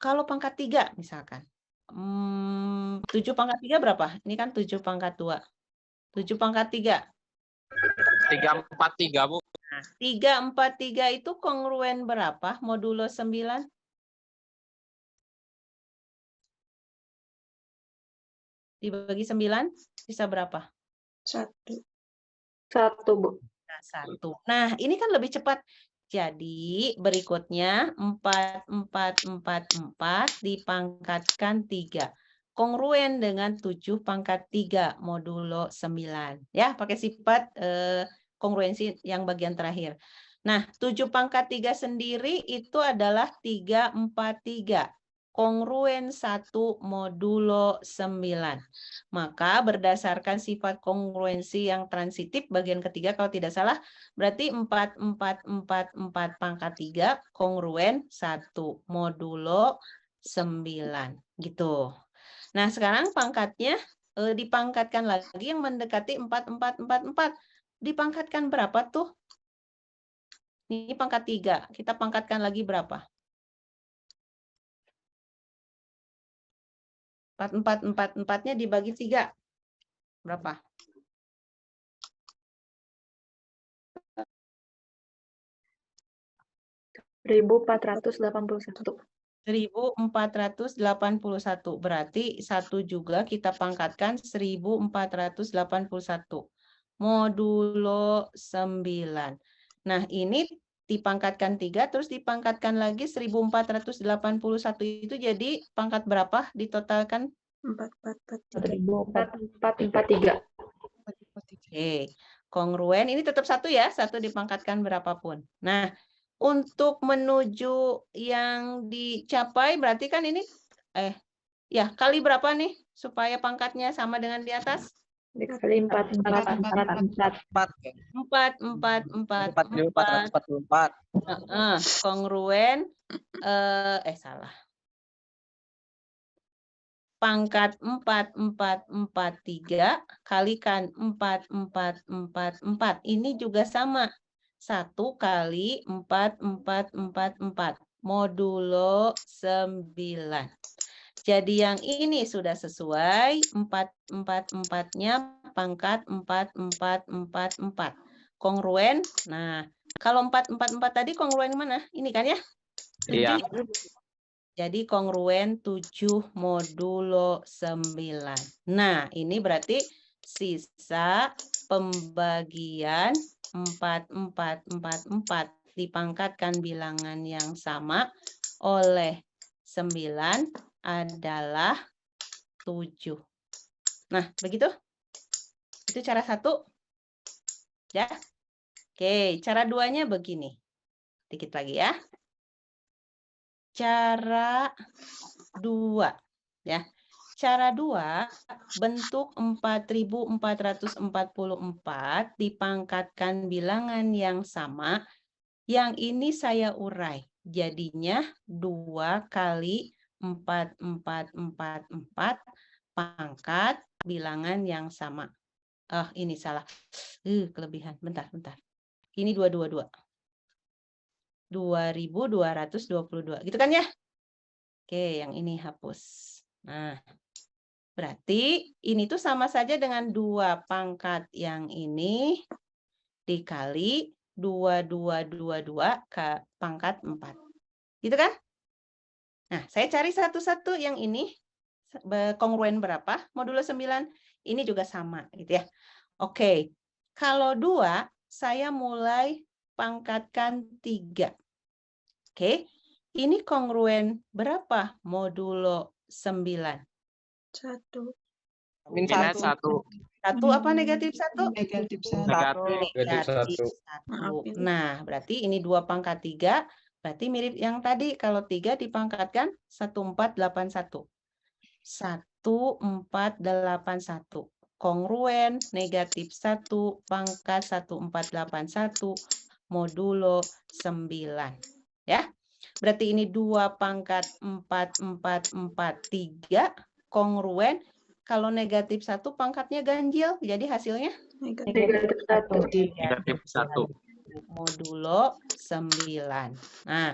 Kalau pangkat 3 misalkan. 7 pangkat 3 berapa? Ini kan 7 pangkat 2. 7 pangkat 3. 343, Bu. Nah, 343 itu kongruen berapa modulo 9? Dibagi 9 bisa berapa? 1. 1, Bu. Nah, 1. Nah, ini kan lebih cepat. Jadi, berikutnya 4, 4, 4, 4 dipangkatkan 3. Kongruen dengan 7 pangkat 3 modulo 9. Ya, pakai sifat kongruensi yang bagian terakhir. Nah, 7 pangkat 3 sendiri itu adalah 343. Kongruen 1 modulo 9. Maka berdasarkan sifat kongruensi yang transitif bagian ketiga kalau tidak salah berarti 4, 4, 4, 4 pangkat 3 kongruen 1 modulo 9 gitu. Nah, sekarang pangkatnya dipangkatkan lagi yang mendekati 4, 4, 4, 4. Dipangkatkan berapa tuh? Ini pangkat 3. Kita pangkatkan lagi berapa? 4, 4, 4, 4-nya dibagi 3. Berapa? (1.481). 1481. Berarti 1 juga kita pangkatkan 1481. Modulo 9. Nah, ini dipangkatkan 3, terus dipangkatkan lagi 1481 itu jadi pangkat berapa ditotalkan? 4.443. Oke, kongruen ini tetap 1 ya, 1 dipangkatkan berapapun. Nah, untuk menuju yang dicapai berarti kan ini ya kali berapa nih supaya pangkatnya sama dengan di atas? Dikali 4, 4, 4, 4. 4.444. Kongruen salah. Pangkat 4443 kalikan 4444. Ini juga sama. 1 kali 4444 modulo 9. Jadi yang ini sudah sesuai, 444-nya pangkat 4444. Kongruen. Nah, kalau 444 tadi kongruen mana? Ini kan ya? 7. Iya. Jadi kongruen 7 modulo 9. Nah, ini berarti sisa pembagian 4444 dipangkatkan bilangan yang sama oleh 9 adalah 7. Nah, begitu? Itu cara 1. Ya. Oke, cara 2-nya begini. Dikit lagi ya. Cara 2. Ya. Cara 2, bentuk 4444 dipangkatkan bilangan yang sama. Yang ini saya urai. Jadinya 2 kali 4444 pangkat bilangan yang sama. Ini salah. Kelebihan. Bentar. Ini 222. 2222. Gitu kan ya? Oke, yang ini hapus. Nah, berarti ini tuh sama saja dengan 2 pangkat yang ini dikali 2222 ke pangkat 4. Gitu kan? Nah, saya cari satu-satu yang ini kongruen berapa? Modulo 9. Ini juga sama gitu ya. Oke. Kalau 2 saya mulai pangkatkan 3. Oke, ini kongruen berapa modulo 9? 1. Minus 1. 1 apa negatif 1? Negatif 1. Negatif. Maaf, 1. Ibu. Nah, berarti ini 2 pangkat 3, berarti mirip yang tadi. Kalau 3 dipangkatkan 1481. 1481. Kongruen negatif 1 pangkat 1481 modulo 9. Ya. Berarti ini 2 pangkat 4443 kongruen. Kalau negatif 1 pangkatnya ganjil, jadi hasilnya Negatif. Negatif 1. modulo 9. Nah,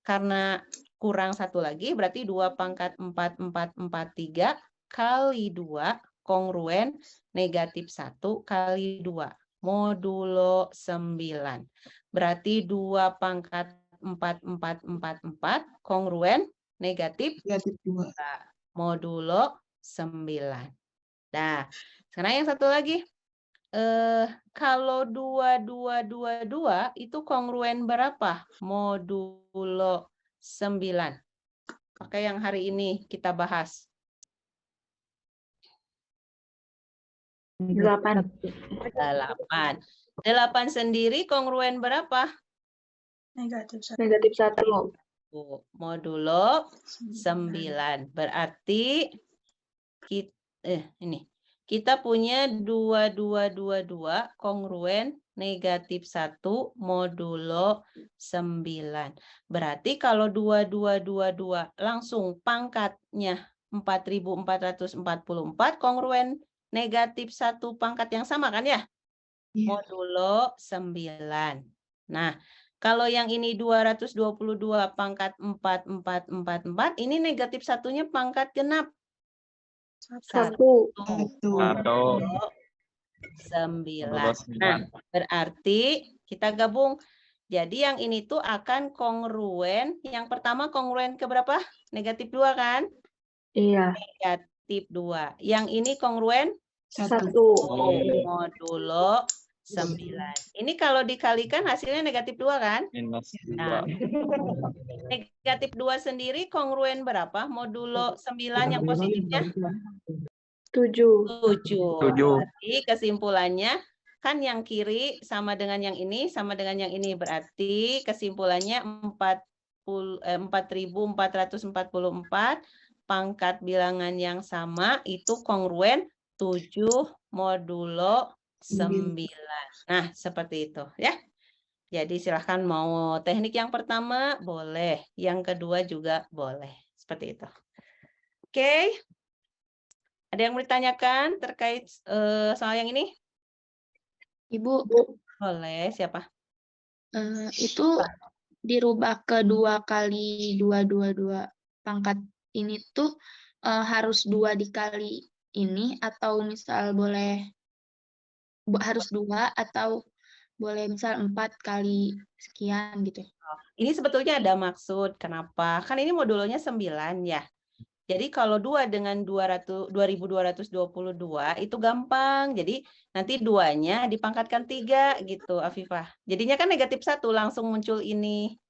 karena kurang 1 lagi, berarti 2 pangkat 4443 kali 2 kongruen negatif 1 kali 2 modulo 9. Berarti 2 pangkat 4444 kongruen negatif Negatif 2. modulo 9. Nah, sekarang yang satu lagi. Kalau 2222 itu kongruen berapa? Modulo 9. Pakai yang hari ini kita bahas. 8. 8. 8 sendiri kongruen berapa? Negatif 1. Negatif 1. Modulo 9. Berarti kita punya 2222 kongruen negatif 1 modulo 9. Berarti kalau 2222 langsung pangkatnya 4444 kongruen negatif 1 pangkat yang sama kan ya? Iya. Modulo 9. Nah, kalau yang ini 222 pangkat 4444, ini negatif 1-nya pangkat genap. 1. Modulo 9. Nah, berarti kita gabung. Jadi yang ini tuh akan kongruen. Yang pertama kongruen ke berapa? Negatif 2 kan? Iya. Negatif 2. Yang ini kongruen 1. modulo 9. Ini kalau dikalikan hasilnya negatif 2 kan? Minus 2. Nah, negatif 2 sendiri kongruen berapa? Modulo 9 yang positifnya? 7. 7. Berarti kesimpulannya kan yang kiri sama dengan yang ini, sama dengan yang ini. Berarti kesimpulannya 4444 pangkat bilangan yang sama itu kongruen 7 modulo 9. Nah, seperti itu ya. Jadi silahkan mau teknik yang pertama boleh, yang kedua juga boleh. Seperti itu. Oke. Ada yang mau ditanyakan terkait soal yang ini? Ibu, Boleh, siapa? itu dirubah ke 2 kali 222 pangkat ini tuh harus 2 dikali ini atau misal boleh harus 2 atau boleh misal 4 kali sekian gitu. Ini sebetulnya ada maksud. Kenapa? Kan ini modulonya 9 ya. Jadi kalau 2 dengan 2222 itu gampang. Jadi nanti 2-nya dipangkatkan 3 gitu, Afifah. Jadinya kan negatif 1 langsung muncul ini.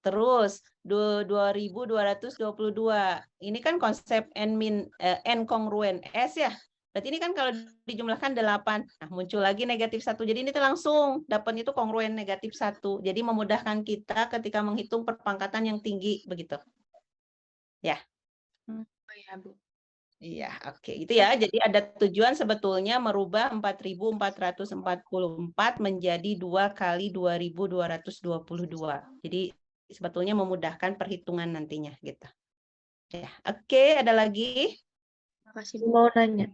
Terus 2222. Ini kan konsep N kongruen S ya. Berarti ini kan kalau dijumlahkan 8. Nah, muncul lagi negatif 1. Jadi ini tuh langsung dapat itu kongruen negatif 1. Jadi memudahkan kita ketika menghitung perpangkatan yang tinggi begitu. Ya. Oh ya, Bu. Iya, oke. Itu ya. Jadi ada tujuan sebetulnya merubah 4444 menjadi 2 kali 2222. Jadi sebetulnya memudahkan perhitungan nantinya gitu. Ya, oke. Ada lagi? Makasih, Bu. Mau nanya.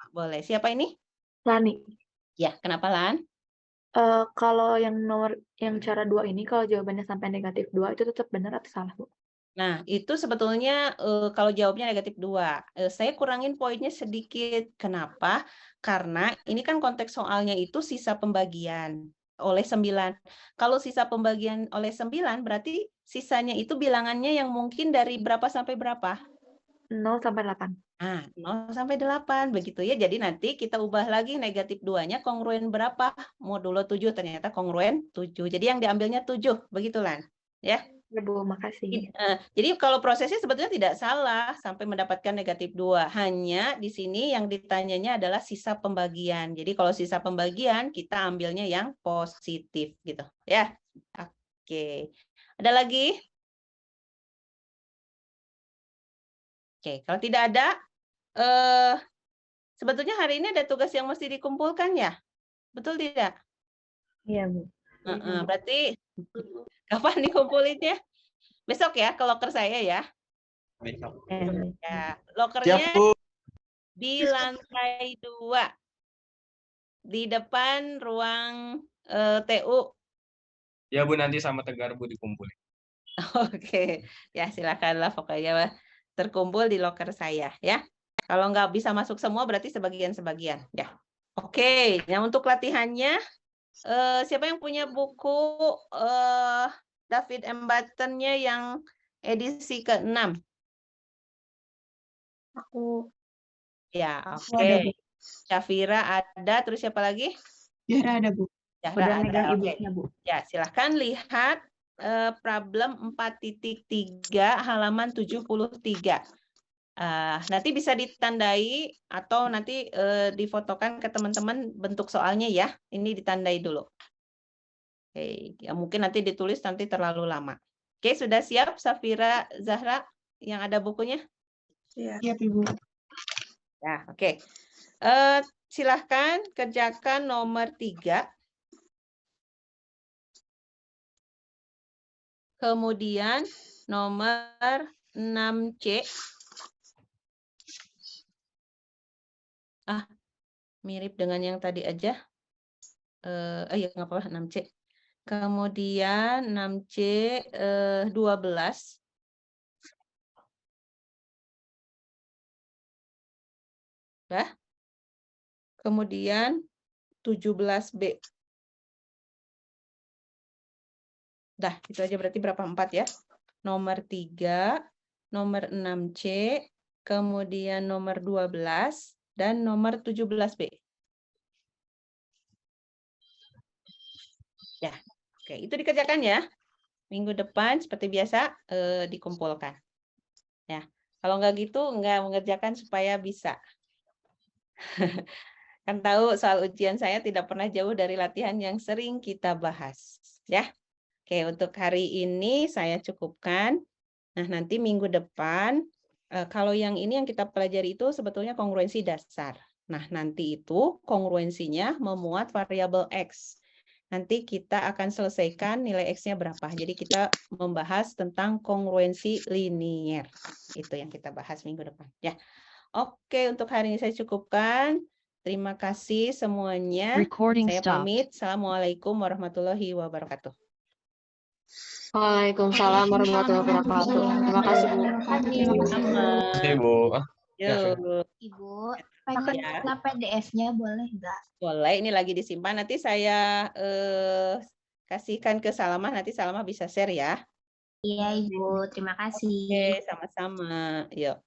Boleh. Siapa ini? Lani. Ya, kenapa Lan? Kalau yang cara 2 ini kalau jawabannya sampai negatif 2 itu tetap benar atau salah, Bu? Nah, itu sebetulnya kalau jawabnya negatif 2. Saya kurangin poinnya sedikit. Kenapa? Karena ini kan konteks soalnya itu sisa pembagian oleh 9. Kalau sisa pembagian oleh 9 berarti sisanya itu bilangannya yang mungkin dari berapa sampai berapa? 0 sampai 8. Nah, 0 sampai 8 begitu ya. Jadi nanti kita ubah lagi negatif 2-nya kongruen berapa? Modulo 7 ternyata kongruen 7. Jadi yang diambilnya 7, begitu Lan. Ya. Ya, Bu, makasih. Jadi kalau prosesnya sebetulnya tidak salah sampai mendapatkan negatif 2. Hanya di sini yang ditanyanya adalah sisa pembagian. Jadi kalau sisa pembagian kita ambilnya yang positif gitu. Ya. Oke. Ada lagi? Oke, kalau tidak ada, sebetulnya hari ini ada tugas yang mesti dikumpulkan ya? Betul tidak? Iya, Bu. Berarti kapan dikumpulinnya? Besok ya ke loker saya ya. Besok. Ya, lokernya di lantai 2. Di depan ruang TU. Ya Bu, nanti sama Tegar Bu dikumpulin. Oke, ya silakanlah pokoknya terkumpul di loker saya ya. Kalau nggak bisa masuk semua berarti sebagian-sebagian ya. Oke, nah untuk latihannya siapa yang punya buku David M. Button-nya yang edisi ke-6? Aku. Ya, Aku ada, Bu. oke. Syafira ada, terus siapa lagi? Zahra ada, Bu. Zahra Udah ada, megang oke. e-booknya, Bu. Ya, silahkan lihat problem 4.3 halaman 73. Nanti bisa ditandai atau nanti difotokan ke teman-teman bentuk soalnya ya. Ini ditandai dulu. Oke, ya mungkin nanti ditulis nanti terlalu lama. Oke, sudah siap Safira, Zahra yang ada bukunya? Iya. Iya, Ibu. Ya, oke. Silahkan kerjakan nomor 3. Kemudian nomor 6C. Mirip dengan yang tadi aja. Ya nggak apa-apa, 6C. Kemudian 6C 12. Dah. Kemudian 17B. Dah, itu aja berarti berapa? 4 ya. Nomor 3, nomor 6C, kemudian nomor 12, dan nomor 17B. Ya, oke. Itu dikerjakan ya. Minggu depan seperti biasa dikumpulkan. Ya, kalau nggak gitu nggak mengerjakan supaya bisa. Kan tahu soal ujian saya tidak pernah jauh dari latihan yang sering kita bahas. Ya, oke. Untuk hari ini saya cukupkan. Nah, nanti minggu depan, kalau yang ini yang kita pelajari itu sebetulnya kongruensi dasar. Nah, nanti itu kongruensinya memuat variabel X. Nanti kita akan selesaikan nilai X-nya berapa. Jadi kita membahas tentang kongruensi linier. Itu yang kita bahas minggu depan. Ya, oke, untuk hari ini saya cukupkan. Terima kasih semuanya. Saya pamit. Assalamualaikum warahmatullahi wabarakatuh. Waalaikumsalam warahmatullahi wabarakatuh. Terima kasih, Bu. Oke, Bu. Yuk. Ibu, pengen PDF-nya boleh nggak? Boleh, ini lagi disimpan. Nanti saya kasihkan ke Salamah. Nanti Salamah bisa share ya. Iya, Ibu. Terima kasih. Oke, sama-sama. Yuk.